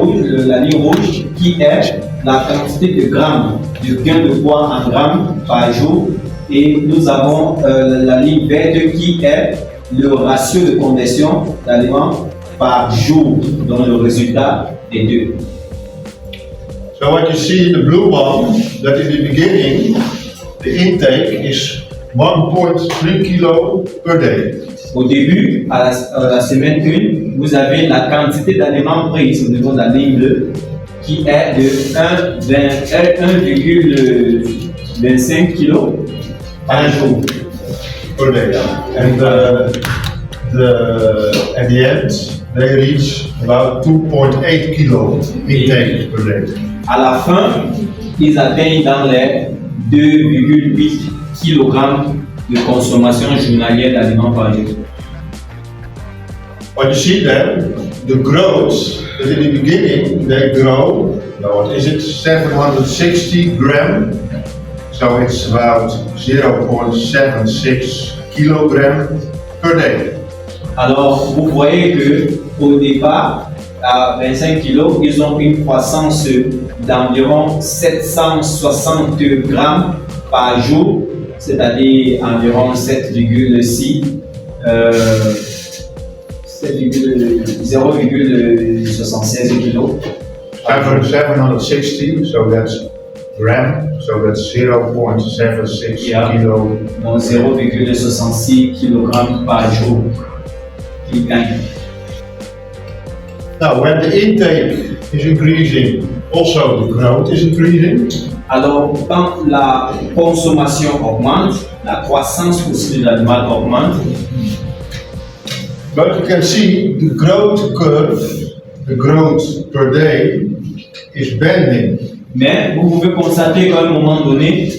ligne rouge qui est la quantité de grammes, de gain de poids en grammes par jour. Et nous avons la ligne verte qui est le ratio de conversion d'aliments par jour, donc le résultat des deux. So what you see in the blue one, that in the beginning, the intake is 1.3 kilo per day. Au début, à la semaine 1, vous avez la quantité d'aliments pris au niveau de la ligne bleue qui est de 1,25 kg par jour. Per day. And at the end, they reach about 2.8 kilo intake per day. À la fin, ils atteignent dans les 2,8 kg de consommation journalière d'aliments par jour. What you see then, the growth, that in the beginning they grow, what is it, 760 grams, so it's about 0.76 kilogram per day. Alors, vous voyez que au départ, à 25 kg, ils ont une croissance d'environ 760 grammes par jour, c'est-à-dire environ 0,76 kg. 760, so that's gram, so that's 0.76 kilo. Donc 0,66 kg par jour qu'ils gagnent. Now, when the intake is increasing, also the growth is increasing. Alors, quand la consommation augmente, la croissance aussi de l'animal augmente. But you can see the growth curve, the growth per day, is bending. Mais vous pouvez constater qu'à un moment donné,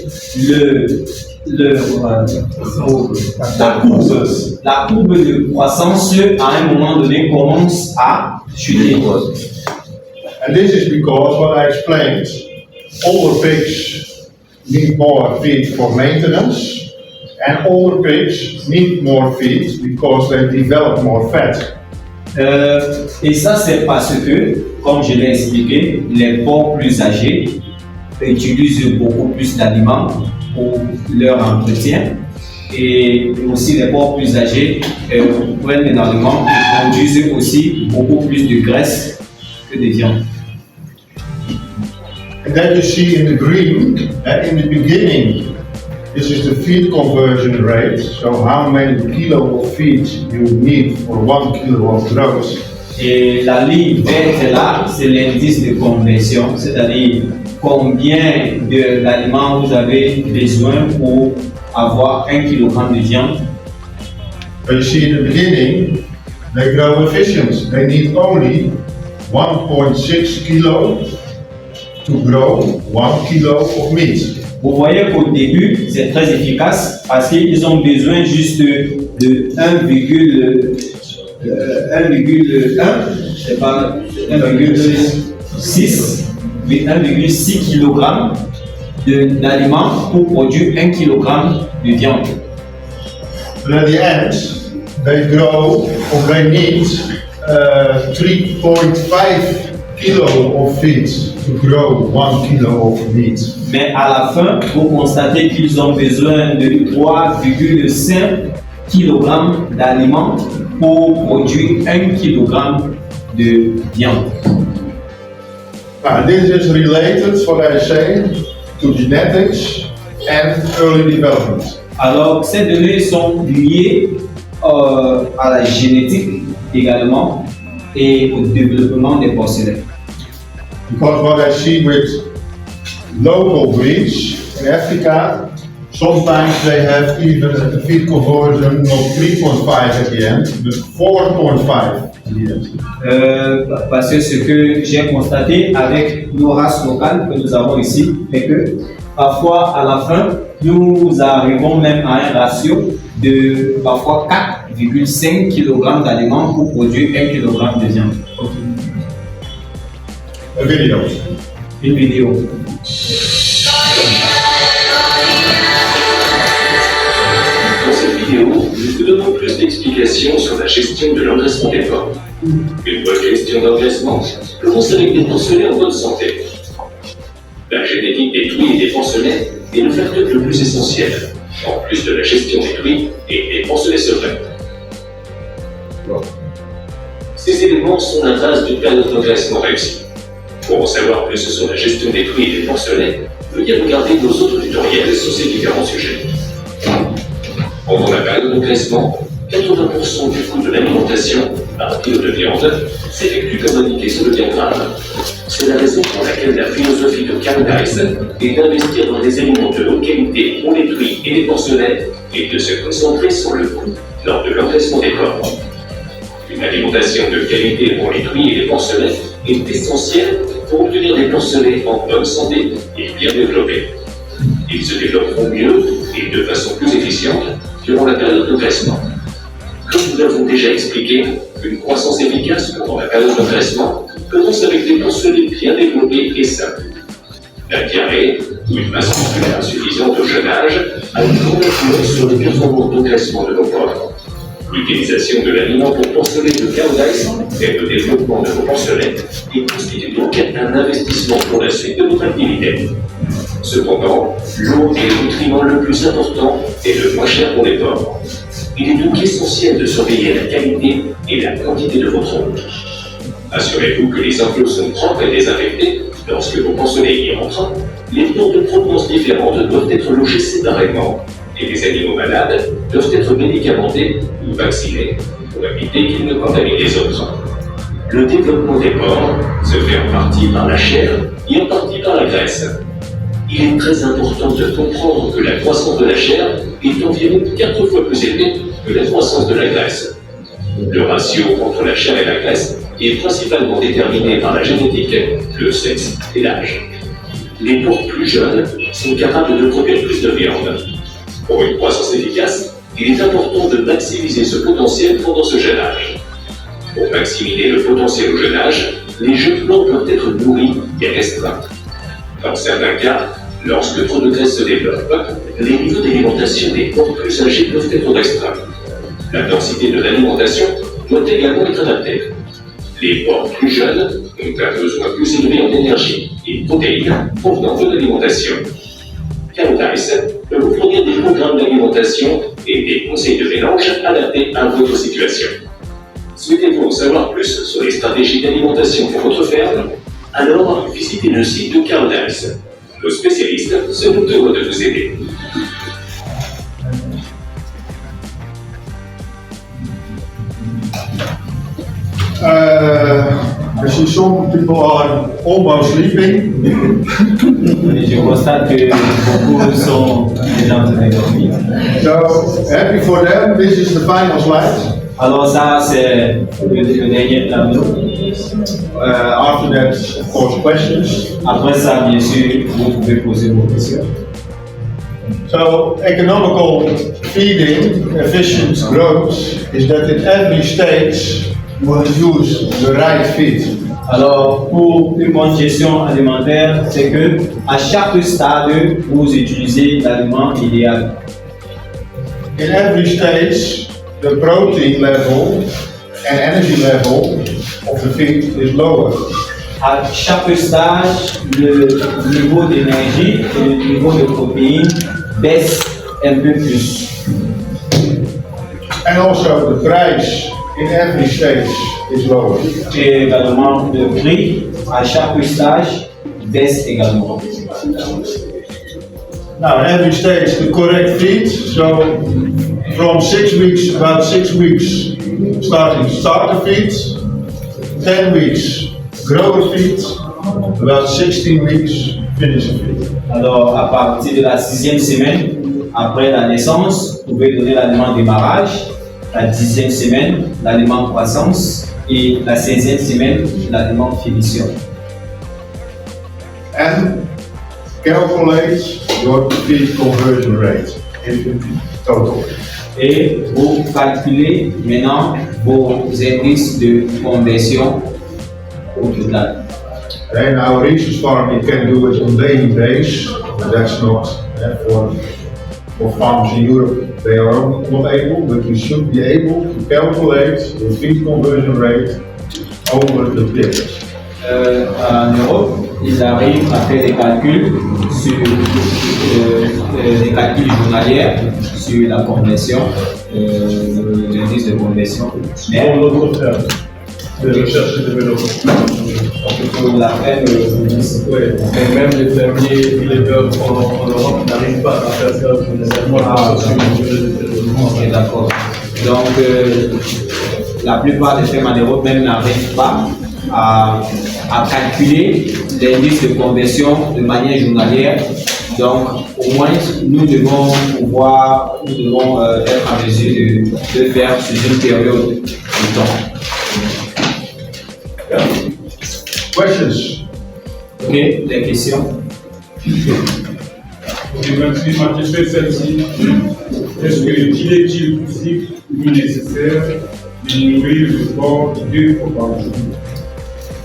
la courbe de croissance à un moment donné commence à chuter. And this is because what I explained, older pigs need more feed for maintenance, and older pigs need more feed because they develop more fat. Et ça, c'est parce que, comme je l'ai expliqué, les porcs plus âgés utilisent beaucoup plus d'aliments pour leur entretien. Et aussi, les porcs plus âgés prennent énormément et produisent aussi beaucoup plus de graisse que de viande. And then you see in the green, in the beginning, this is the feed conversion rate, so how many kilo of feed you need for 1 kilo of growth. Et la ligne verte là, c'est l'indice de conversion, c'est-à-dire combien d'aliments vous avez besoin pour avoir 1 kg de viande. But you see in the beginning, they grow efficient. They need only 1.6 kilo to grow 1 kilo of meat. Vous voyez qu'au début, c'est très efficace parce qu'ils ont besoin juste de 1,1, c'est pas 1,6 kg d'aliments pour produire 1 kg de viande. But at the end, they grow, or they need 3.5 kilo of feed to grow 1 kilo of meat. Mais à la fin, vous constatez qu'ils ont besoin de 3,5 kg d'aliments pour produire 1 kg de viande. Now, this is related, what I say, to genetics and early development. Alors, ces données sont liées à la génétique également et au développement des porcelaines. Because what I see with local breeds in Africa, sometimes they have even a feed conversion not 3.5 at the end, but 4.5 at the end. Parce que ce que j'ai constaté avec nos races locales que nous avons ici, c'est que parfois à la fin, nous arrivons même à un ratio de parfois 4,5 kg d'aliments pour produire 1 kg de viande. A video. Une vidéo. Dans cette vidéo, nous vous donnons plus d'explications sur la gestion de l'engraissement des porcs. Une bonne gestion d'engraissement commence avec des porcelets en bonne santé. La génétique des truies et des porcelets est le facteur le plus essentiel, en plus de la gestion des truies et des porcelets sevrés. Ces éléments sont la base d'une période d'engraissement réussie. Pour en savoir plus sur la gestion des truies et des porcelets, veuillez regarder nos autres tutoriels sur ces différents sujets. Pendant la période d'engraissement, 80% du coût de l'alimentation par kilo de viande s'effectue comme indiqué sur le diagramme. C'est la raison pour laquelle la philosophie de Carndice est d'investir dans des aliments de haute qualité pour les truies et les porcelets et de se concentrer sur le coût lors de l'engraissement des porcs. Une alimentation de qualité pour les truies et les porcelets est essentielle pour obtenir des porcelets en bonne santé et bien développés. Ils se développeront mieux et de façon plus efficiente durant la période d'engraissement. Comme nous l'avons déjà expliqué, une croissance efficace pendant la période d'engraissement commence avec des porcelets bien développés et sains. La diarrhée ou une masse musculaire insuffisante au jeune âge a une grande influence sur les performances d'engraissement de nos porcs. L'utilisation de l'aliment pour porceler de Carndice et le développement de vos porcelets et constitue donc un investissement pour la suite de votre activité. Cependant, l'eau est le nutriment le plus important et le moins cher pour les porcs. Il est donc essentiel de surveiller la qualité et la quantité de votre eau. Assurez-vous que les enclos sont propres et désinfectés lorsque vos porcelets y entrent. Les porcs de provenance différentes doivent être logés séparément et les animaux malades doivent être médicamentés ou vaccinés pour éviter qu'ils ne contaminent les autres. Le développement des porcs se fait en partie par la chair et en partie par la graisse. Il est très important de comprendre que la croissance de la chair est environ 4 fois plus élevée que la croissance de la graisse. Le ratio entre la chair et la graisse est principalement déterminé par la génétique, le sexe et l'âge. Les porcs plus jeunes sont capables de produire plus de viande. Pour une croissance efficace, il est important de maximiser ce potentiel pendant ce jeune âge. Pour maximiser le potentiel au jeune âge, les jeunes porcs doivent être nourris et restreints. Dans certains cas, lorsque trop de graisse se développe, les niveaux d'alimentation des porcs plus âgés doivent être restreints. La densité de l'alimentation doit également être adaptée. Les porcs plus jeunes ont un besoin plus élevé en énergie et protéines provenant de l'alimentation. Carndice peut vous fournir des programmes d'alimentation et des conseils de mélange adaptés à votre situation. Souhaitez-vous en savoir plus sur les stratégies d'alimentation pour votre ferme? Alors visitez le site de Carndice. Nos spécialistes seront heureux de vous aider. I see some people are almost sleeping. Je constate que beaucoup sont déjà en train de dormir. So happy for them. This is the final slide. Alors ça, c'est le dernier tableau. After that, of course, questions. Après ça, bien sûr, vous pouvez poser vos questions. So economical feeding, efficient growth, is that in every stage we use the right feed. Alors, pour une bonne gestion alimentaire, c'est que à chaque stade, vous utilisez l'aliment idéal. In every stage, the protein level and energy level of the feed is lower. À chaque stage, le niveau d'énergie et le niveau de protéines baissent un peu plus. And also the price in every stage is lower. Et également, le prix à chaque stage baisse également. Now, in every stage, the correct feed. So, from 6 weeks, about 6 weeks, starting starter feed. 10 weeks grower feed, about 16 weeks finisher feed. Alors, à partir de la 6e semaine, après la naissance, vous pouvez donner l'aliment démarrage, la 10e semaine, l'aliment croissance, et la 16e semaine, l'aliment finition. And calculate your feed conversion rate in total. Et vous calculez maintenant vos indices de conversion au total. And our research farm, you can do it on daily basis, but that's not for farms in Europe. They are not able, but you should be able to calculate the feed conversion rate over the period. En Europe, ils arrivent à faire des calculs sur des calculs journaliers sur la conversion, l'indice de conversion. Mais Pour notre faire, de recherche et développement. pour la faire, Ouais, et même les fermiers, les éleveurs en Europe n'arrivent pas à faire ça nécessairement ok, d'accord. Donc, la plupart des fermes en Europe même n'arrivent pas à calculer l'indice de conversion de manière journalière. Donc, au moins, nous devons être en mesure de faire sur une période de temps. Questions? Ok, des questions? Et même si ma question est celle-ci, qu'il est-il possible ou nécessaire de nourrir le porc 2 fois par jour?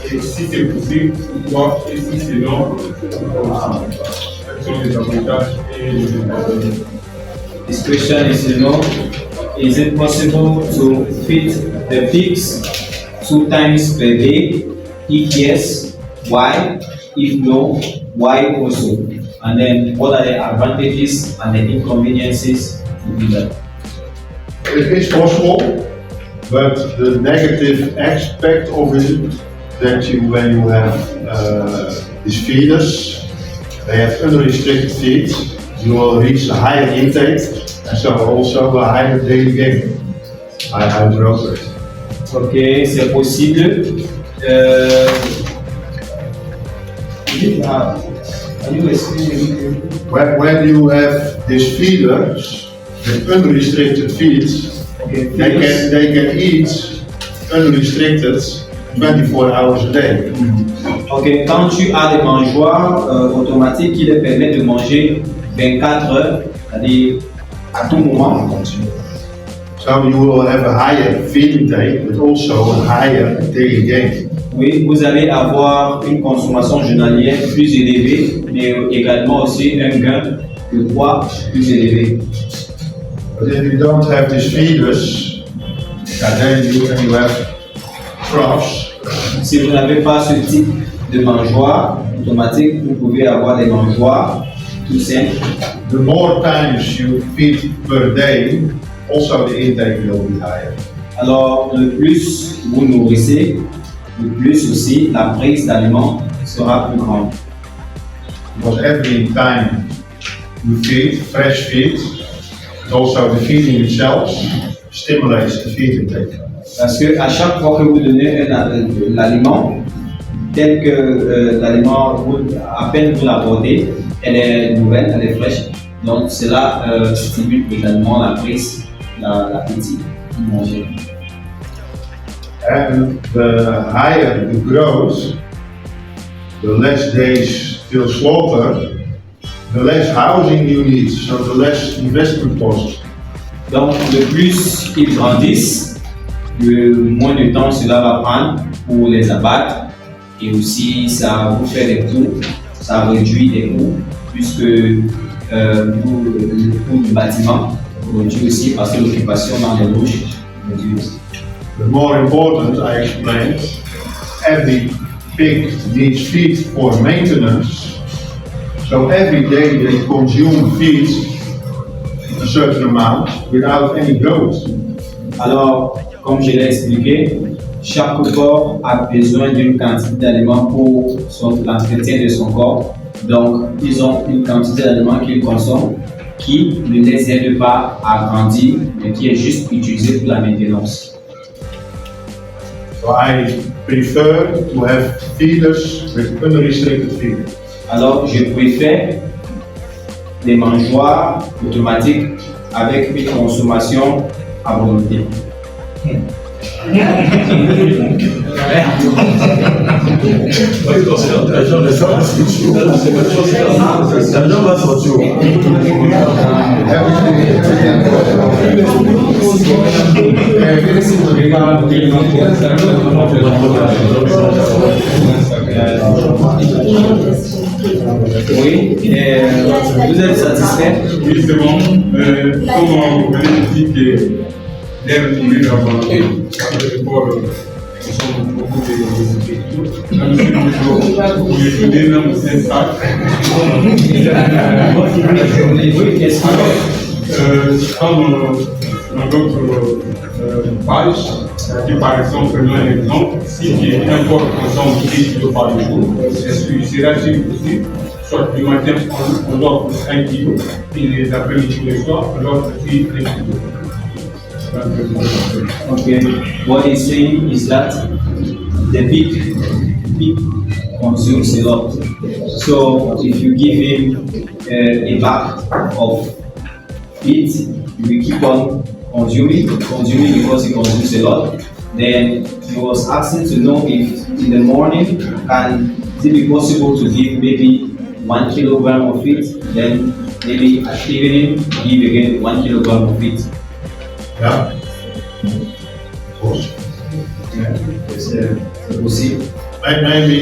Et si c'est possible, pourquoi? Et si c'est non, pourquoi aussi? Quels sont les avantages et les inconvénients? This question is, is it possible to feed the pigs 2 times per day? If yes, why? If no, why also? And then what are the advantages and the inconveniences to do that? It is possible, but the negative aspect of it that when you have these feeders, they have unrestricted feed, you will reach a higher intake and so also a higher daily gain, higher growth rate. Ok, c'est possible. Can you explain? When you have these feeders with unrestricted feed, Okay, they can eat unrestricted 24 hours a day. Ok, quand tu as des mangeoires automatiques qui leur permettent de manger 24 heures, c'est-à-dire à tout moment. So you will have a higher feed intake, but also a higher daily gain. Oui, vous allez avoir une consommation journalière plus élevée, mais également aussi un gain de poids plus élevé. But if you don't have these feeders, then you have troughs. Si vous n'avez pas ce type de mangeoire automatique, vous pouvez avoir des mangeoires tout simples. The more times you feed per day, also the intake will be higher. Alors, le plus vous nourrissez, le plus aussi la prise d'aliments sera plus grande. Because every time you feed, fresh feed, but also the feeding itself stimulates the feed intake. Parce que à chaque fois que vous donnez l'aliment, tel que l'aliment, à peine vous l'apportez, elle est nouvelle, elle est fraîche. Donc cela stimule également la prise, l'appétit de manger. And the higher the growth, the less days till slaughter, the less housing you need, so the less investment costs. Donc le plus ils grandissent, le moins de temps cela va prendre pour les abattre et aussi ça vous fait des coûts, ça réduit les coûts puisque le coût du bâtiment réduit aussi parce que l'occupation dans les rouges réduit aussi. The more important, I explained, every pig needs feed for maintenance. So every day they consume feed a certain amount without any growth. Alors, comme je l'ai expliqué, chaque corps a besoin d'une quantité d'aliments pour l'entretien de son corps. Donc, ils ont une quantité d'aliments qu'ils consomment qui ne les aide pas à grandir, mais qui est juste utilisée pour la maintenance. So I prefer to have feeders with unrestricted feeding. Alors, je préfère des mangeoires automatiques avec une consommation à volonté. Oui, vous êtes satisfait? Oui, c'est bon. Comme vous venez de dire que l'air nourrit la volonté, avec le corps, nous sommes beaucoup de vous pouvez donner dans ces sacs. Oui, qu'est-ce que Dans notre page, qui par exemple, un exemple, si un corps consomme 10 kilos par jour, est-ce qu'il sera possible? Soit du matin, on offre 1 kg, et les après-midi, les soirs, on offre 1 kg. Okay, what he's saying is that the pig consumes a lot. So if you give him a bag of feed, he will keep on consuming because he consumes a lot. Then he was asking to know if in the morning is it be possible to give maybe 1 kilogram of feed, then maybe at evening give again 1 kilogram of feed. Yeah. Of course. C'est possible. Maybe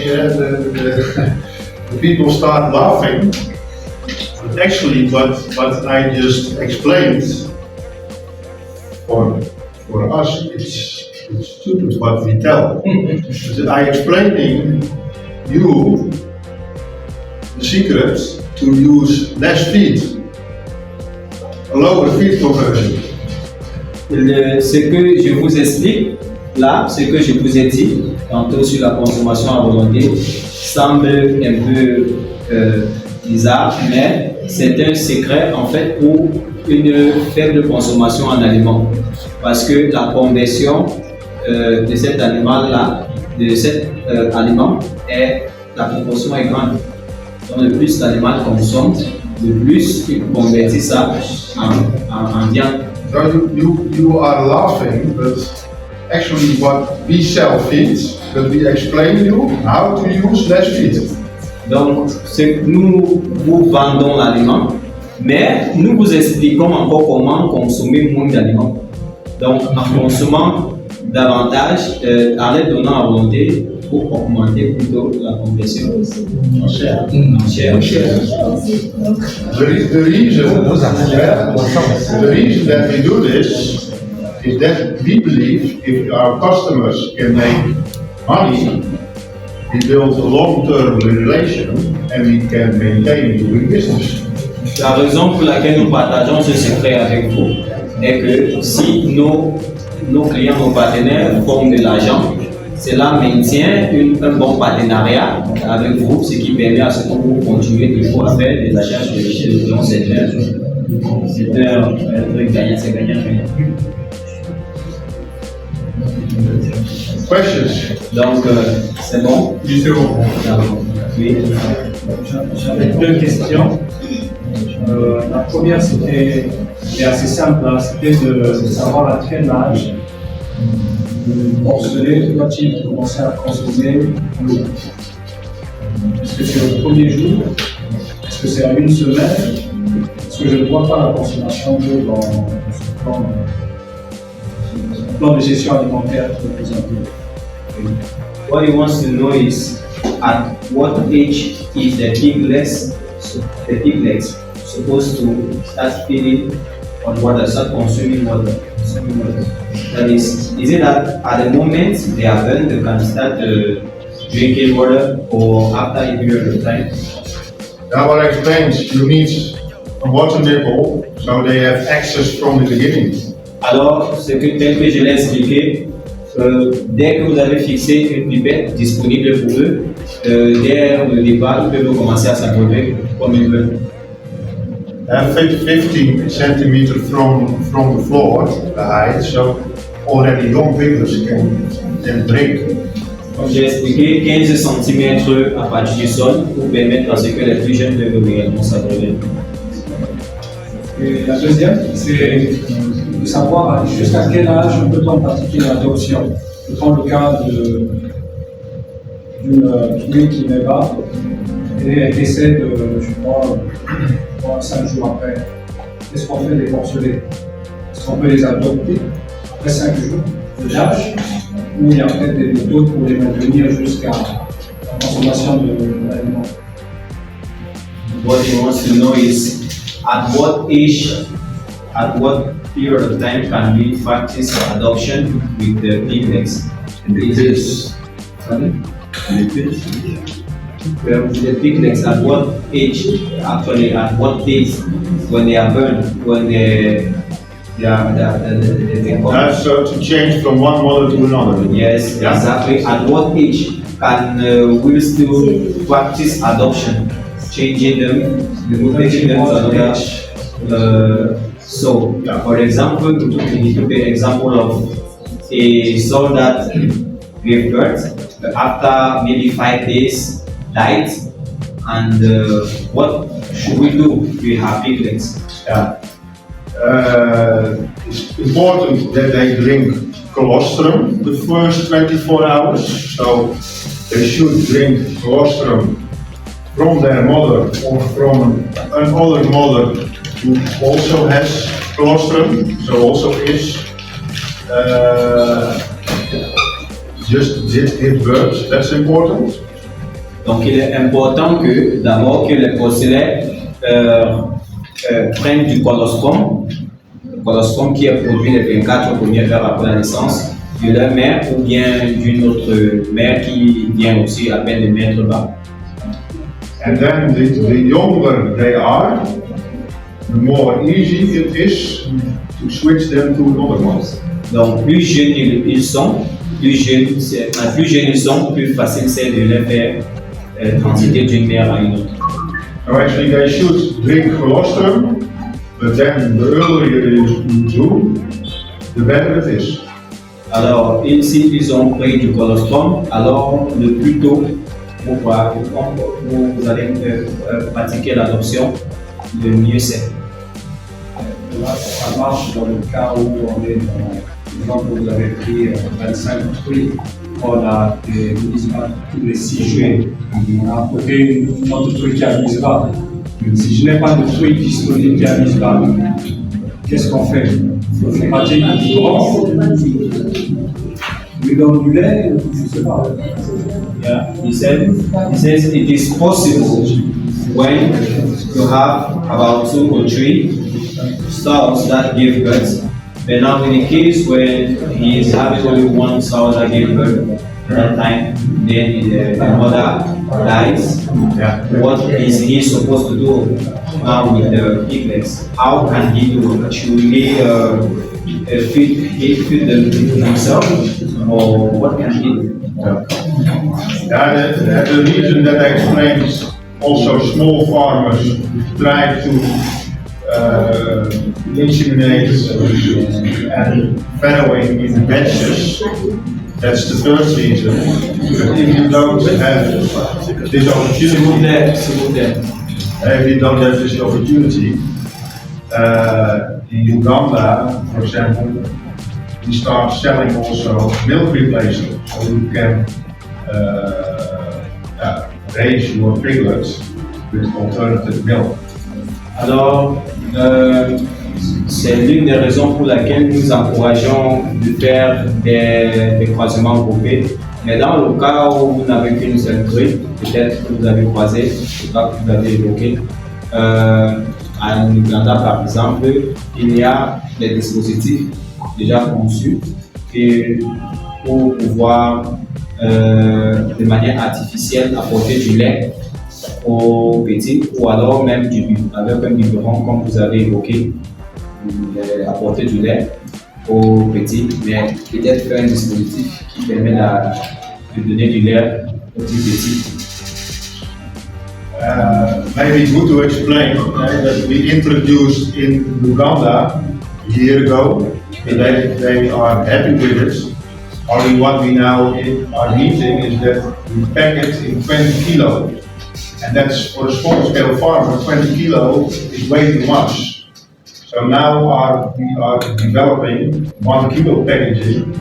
the people start laughing. But actually, what I just explained for us, it's stupid what we tell. I explaining you the secret to use less feed, a lower feed conversion. Ce que je vous explique là, ce que je vous ai dit tantôt sur la consommation à volonté, semble un peu bizarre, mais c'est un secret en fait pour une faible consommation en aliments. Parce que la conversion de cet animal-là, de cet aliment, la proportion est grande. Donc le plus l'animal consomme, le plus il convertit ça en viande. So you are laughing, but actually what we sell feed, but we explain you how to use less feed. Donc, nous vous vendons l'aliment, mais nous vous expliquons encore comment consommer moins d'aliments. Donc, en consommant davantage, en les donnant à volonté pour augmenter plutôt la conversion en chair. The reason that we do this is that we believe if our customers can make money, we build a long-term relation and we can maintain doing business. La raison pour laquelle nous partageons ce secret avec vous est que si nos clients, nos partenaires font de l'argent, cela maintient un bon partenariat avec vous, ce qui permet à ce que vous continuez toujours à faire des achats chez le client. C'est un truc gagnant, c'est gagnant. Questions? Donc, c'est bon? Oui, c'est bon. Oui. J'avais 2 questions. La première, c'était assez simple, hein, c'était de savoir à quel âge le porcelet doit-il commencer à consommer l'eau. Est-ce que c'est au premier jour? Est-ce que c'est à 1 semaine? Est-ce que je ne vois pas la consommation d'eau dans ce plan de gestion alimentaire que vous avez? What he wants to know is at what age is the piglets supposed to start feeding on water, start consuming water. That is it that at the moment they are born, they can start drinking water, or after a period of time? Now what I explained, you need a water nipple, so they have access from the beginning. Alors, tel que je l'ai expliqué, dès que vous avez fixé une pipette disponible pour eux, dès le départ, ils peuvent commencer à s'abreuver comme ils veulent. 15 centimeters from the floor, the height, so already young piglets can drink. Comme j'ai expliqué, 15 cm à partir du sol pour permettre à ce que les plus jeunes peuvent réellement s'abreuver. Et la deuxième, c'est de savoir jusqu'à quel âge peut-on pratiquer l'adoption. Je prends le cas d'une poulie qui n'est pas et elle décède, je crois, 5 jours après. Qu'est-ce qu'on fait des porcelets? Est-ce qu'on peut les adopter après 5 jours de l'âge ou il y a peut-être des méthodes pour les maintenir jusqu'à la consommation de l'aliment? What he wants to know is at what age, at what period of time can we practice adoption with the piglets? The piglets, at what age, actually, at what days when they are born, when they are born? That's to change from one model to another. Yes, Yeah. exactly. At what age can we still practice adoption, changing them, taking them to another age? So, for example, to give an example of a soul that gave birth, but after maybe 5 days died, and what should we do with our piglets? Yeah. It's important that they drink colostrum the first 24 hours. So they should drink colostrum from their mother or from another mother who also has colostrum, so also is just did give birth. That's important. Donc il est important que d'abord que les porcelets prennent du colostrum, le colostrum qui est produit les 24 premières heures après la naissance de leur mère ou bien d'une autre mère qui vient aussi à peine de mettre bas. And then the younger they are, the more easy it is to switch them to another one. Donc plus jeunes ils sont, plus jeunes ils sont, plus facile c'est de les faire transiter d'une mère à une autre. Now actually they should drink colostrum, but then the earlier you do, the better it is. Alors s'ils ont pris du colostrum, alors le plus tôt vous allez pratiquer l'adoption, le mieux c'est. Là, ça marche dans le cas où on est dans l'exemple où vous avez pris 25 fruits, on a des mises-bas tous les 6 juillet. On a à côté une autre truc qui a mise-bas. Si je n'ai pas de fruits disponibles qui a mise-bas, qu'est-ce qu'on fait? On pratique du grand, lui donne du lait, je ne sais pas. Yeah, he says it is possible when you have about 2 or 3 sows that give birth. But now in the case when he is having only 1 sow that give birth at that time, then the mother dies. What is he supposed to do now with the piglets? How can he do it? Should he feed them himself, or what can he do? Yeah, the reason that I explained also small farmers try to inseminate and farrowing in batches. That's the first reason. But if you don't have this opportunity, if you don't have this opportunity, in Uganda, for example, we start selling also milk replacement, so you can raise your piglets with alternative milk. Alors, c'est l'une des raisons pour laquelle nous encourageons de faire des croisements groupés. Mais dans le cas où vous n'avez qu'une seule truie, peut-être que vous avez croisé, je crois que vous avez évoqué, en Uganda par exemple, il y a des dispositifs déjà conçus pour pouvoir de manière artificielle apporter du lait aux petits ou alors même avec un biberon comme vous avez évoqué, apporter du lait aux petits, mais peut-être faire un dispositif qui permet de donner du lait aux petits. Maybe good to explain that we introduced in Uganda a year ago, and they are happy with it. Only what we now are needing is that we pack it in 20 kilo. And that's for a small scale farmer, 20 kilo is way too much. So now we are developing 1 kilo packaging,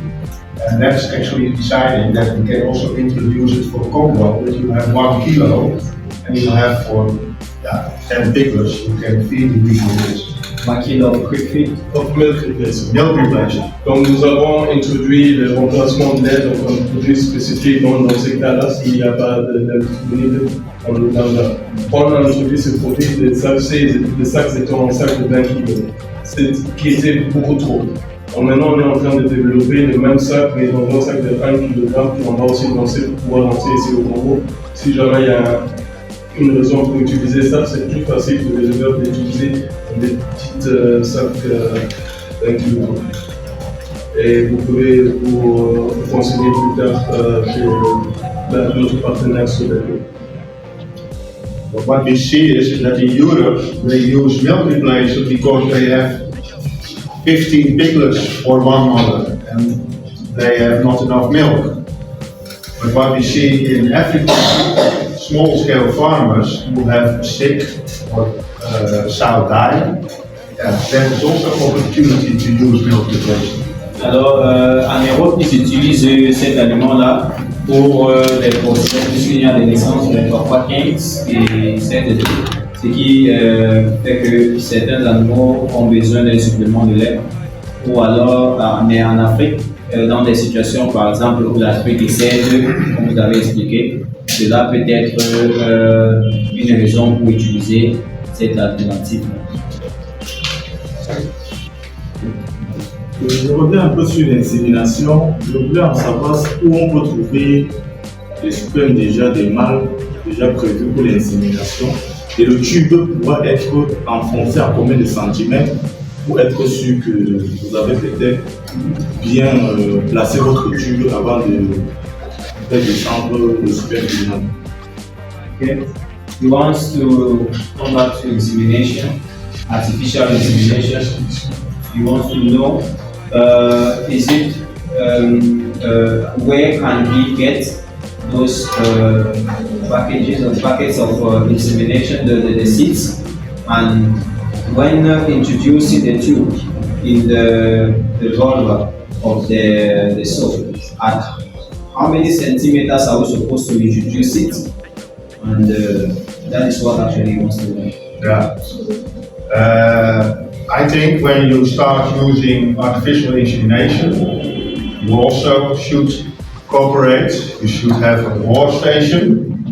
and that's actually deciding that we can also introduce it for combo, that you have 1 kilo, and you have for 10 picklers, you can feed the week with this. 1 kilo of quick feed. Of milk replacement. Milk replacement. Donc nous avons introduit le remplacement de lait, donc un produit spécifique dans ces cas-là, s'il n'y a pas de lait disponible, on a introduit ce produit, les sacs étaient en sac de 20 kg, qui était beaucoup trop. Donc maintenant on est en train de développer le même sac, mais dans un sac de 1 kg, qu'on va aussi lancer pour pouvoir lancer ici au Congo. Si jamais il y a une raison pour utiliser ça, c'est plus facile pour les éleveurs d'utiliser des petites sacs d'1 kg. Et vous pouvez vous renseigner plus tard chez notre partenaire sur le But what we see is that in Europe they use milk replacement because they have 15 piglets for one mother and they have not enough milk. But what we see in Africa, small scale farmers who have sick or sow die, there is also opportunity to use milk replacement. Alors, en Europe, ils utilisent cet aliment-là pour les procès, puisqu'il y a des naissances de parfois 15 et 7 et 2, ce qui fait que certains animaux ont besoin d'un supplément de lait. Ou alors, mais en Afrique, dans des situations, par exemple, où l'Afrique excède, comme vous avez expliqué, cela peut être une raison pour utiliser cette alternative. Je reviens un peu sur l'insémination. Je voulais en savoir où on peut trouver des spermes déjà des mâles déjà prévus pour l'insémination. Et le tube pourra être enfoncé à combien de centimètres pour être sûr que vous avez peut-être bien placé votre tube avant de faire descendre le sperme du mâle. Okay. He wants to come back to insemination, artificial insemination. He wants to know, is it, where can he get those packages or packets of insemination, the seeds, and when introducing the tube in the vulva of the soul, at how many centimeters are we supposed to introduce it? And that is what actually he wants to know. Yeah. I think when you start using artificial insemination, you also should cooperate. You should have a workstation,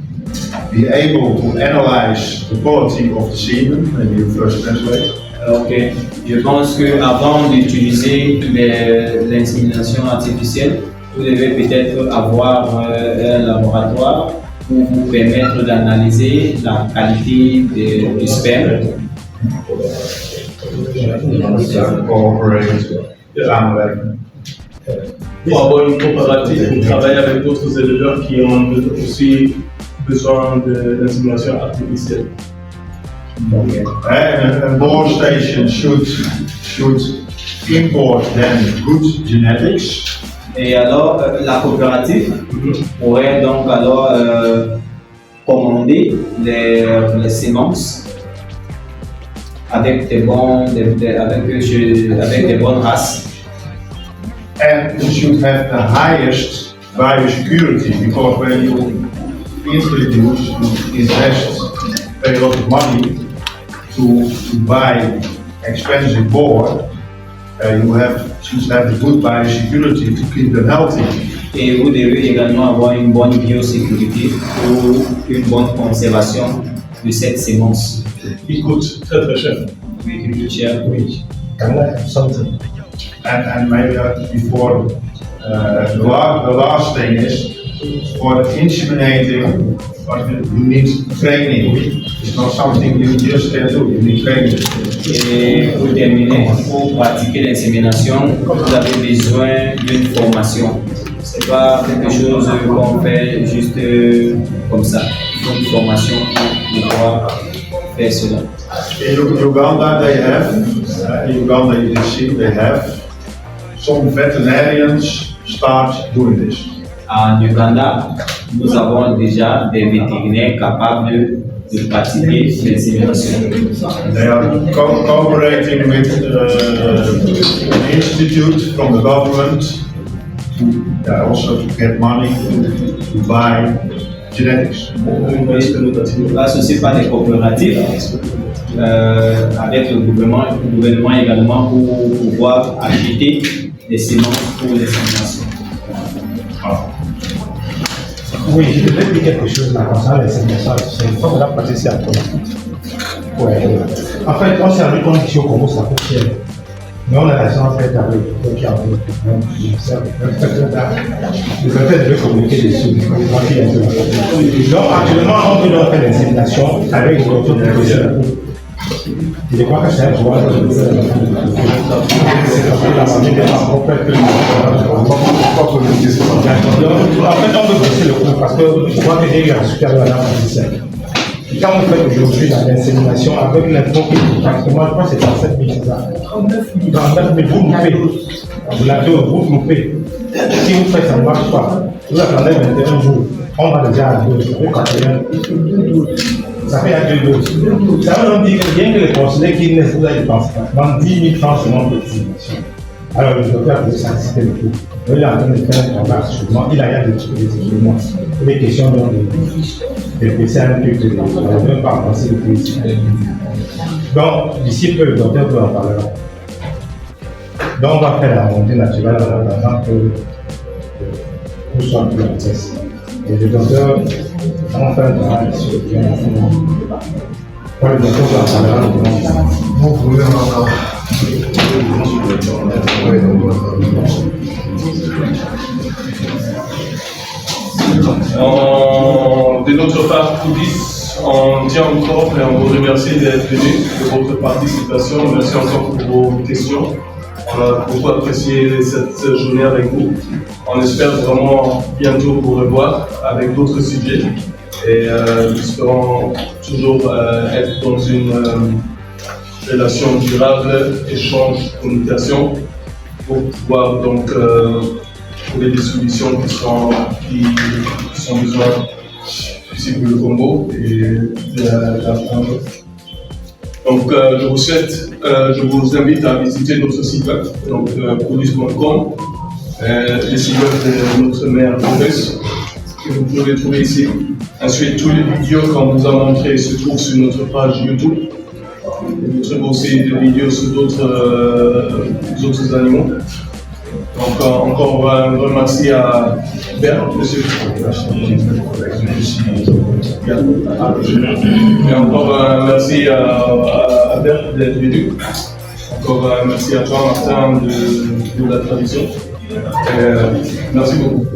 be able to analyze the quality of the semen, maybe you first translate. Ok, je pense qu'avant d'utiliser l'insémination artificielle, vous devez peut-être avoir un laboratoire pour vous permettre d'analyser la qualité du sperme. Pour avoir une coopérative, pour travailler avec d'autres éleveurs qui ont aussi besoin d'insémination artificielle. And a bore station should import then good genetics. Et alors, la coopérative pourrait donc alors commander les semences avec des bonnes races. And you should have the highest biosecurity, because when you introduce, you invest a lot of money to buy expensive boar, you should have a good biosecurity to keep them healthy. Et vous devez également avoir une bonne biosécurité pour une bonne conservation de cette sémence. Qui coûte très très cher. Oui, qui coûte cher, oui. Something. And maybe before the last thing is for inseminating, you need training. It's not something you just can do. You need training. Et pour terminer, pour pratiquer l'insémination, vous avez besoin d'une formation. C'est pas quelque chose qu'on fait juste comme ça. Il faut une formation pour pouvoir faire cela. In Uganda, they have some veterinarians, start doing this. En Uganda, nous avons déjà des vétérinaires capables de pratiquer l'insémination. They are cooperating with an institute from the government to also to get money to buy genetics. Associés par des coopératives avec le gouvernement également pour pouvoir acheter des semences pour l'insémination. Oui, je voudrais dire quelque chose là, concernant l'insémination. C'est une forme de la pratique à toi. Ouais. En fait, on s'est rendu compte qu'ici au Congo, ça coûte cher. Mais on a la chance d'être avec les qui ont les affaires devaient communiquer dessus. Donc, actuellement, on peut faire l'insémination avec des docteurs de professionnels. Je crois que c'est un droit de la famille de en fait, on peut baisser le coût parce que je crois que j'ai eu un super valeur praticienne. Quand on fait aujourd'hui l'insémination avec l'impôt qui est pratiquement, je crois que c'est 37 000 39 000, vous loupez. Vous l'avez, vous loupez. Si vous faites ça ne marche pas, vous attendez 21 jours. On va déjà à 2, au 41. Ça fait à 2 doses. Ça veut donc dire que bien que les conseillers qui naissent, vous avez dépensé dans 10 000 francs seulement de l'insémination. Alors le docteur a voulu s'anticiper le coup. Il est en train de faire un travail actuellement. Il a rien de tout des équipements. Les questions de PC un truc de on n'a même pas avancé depuis ici. Donc, d'ici peu, le docteur peut en parler. Donc, on va faire la montée naturelle en attendant que tout soit plus en test. Et le docteur, on fait un travail sur le bien. Quand le docteur peut en parler, Vous pouvez encore. De notre part, Koudis, on tient encore et on vous remercie d'être venus, de votre participation. Merci encore pour vos questions. On a beaucoup apprécié cette journée avec vous. On espère vraiment bientôt vous revoir avec d'autres sujets et nous espérons toujours être dans une relation durable, échange, communication pour pouvoir donc trouver des solutions qui sont besoin ici pour le Congo et de la France. Donc je vous invite à visiter notre site web, donc koudis.com, le site web de notre maire Boris, que vous pouvez trouver ici. Ensuite, toutes les vidéos qu'on vous a montrées se trouvent sur notre page YouTube. Vous trouvez aussi des vidéos sur d'autres animaux. Donc encore un grand merci à Bert, monsieur. Et encore un merci à Bert d'être venu. Encore un merci à toi, Martin, de la tradition. Merci beaucoup.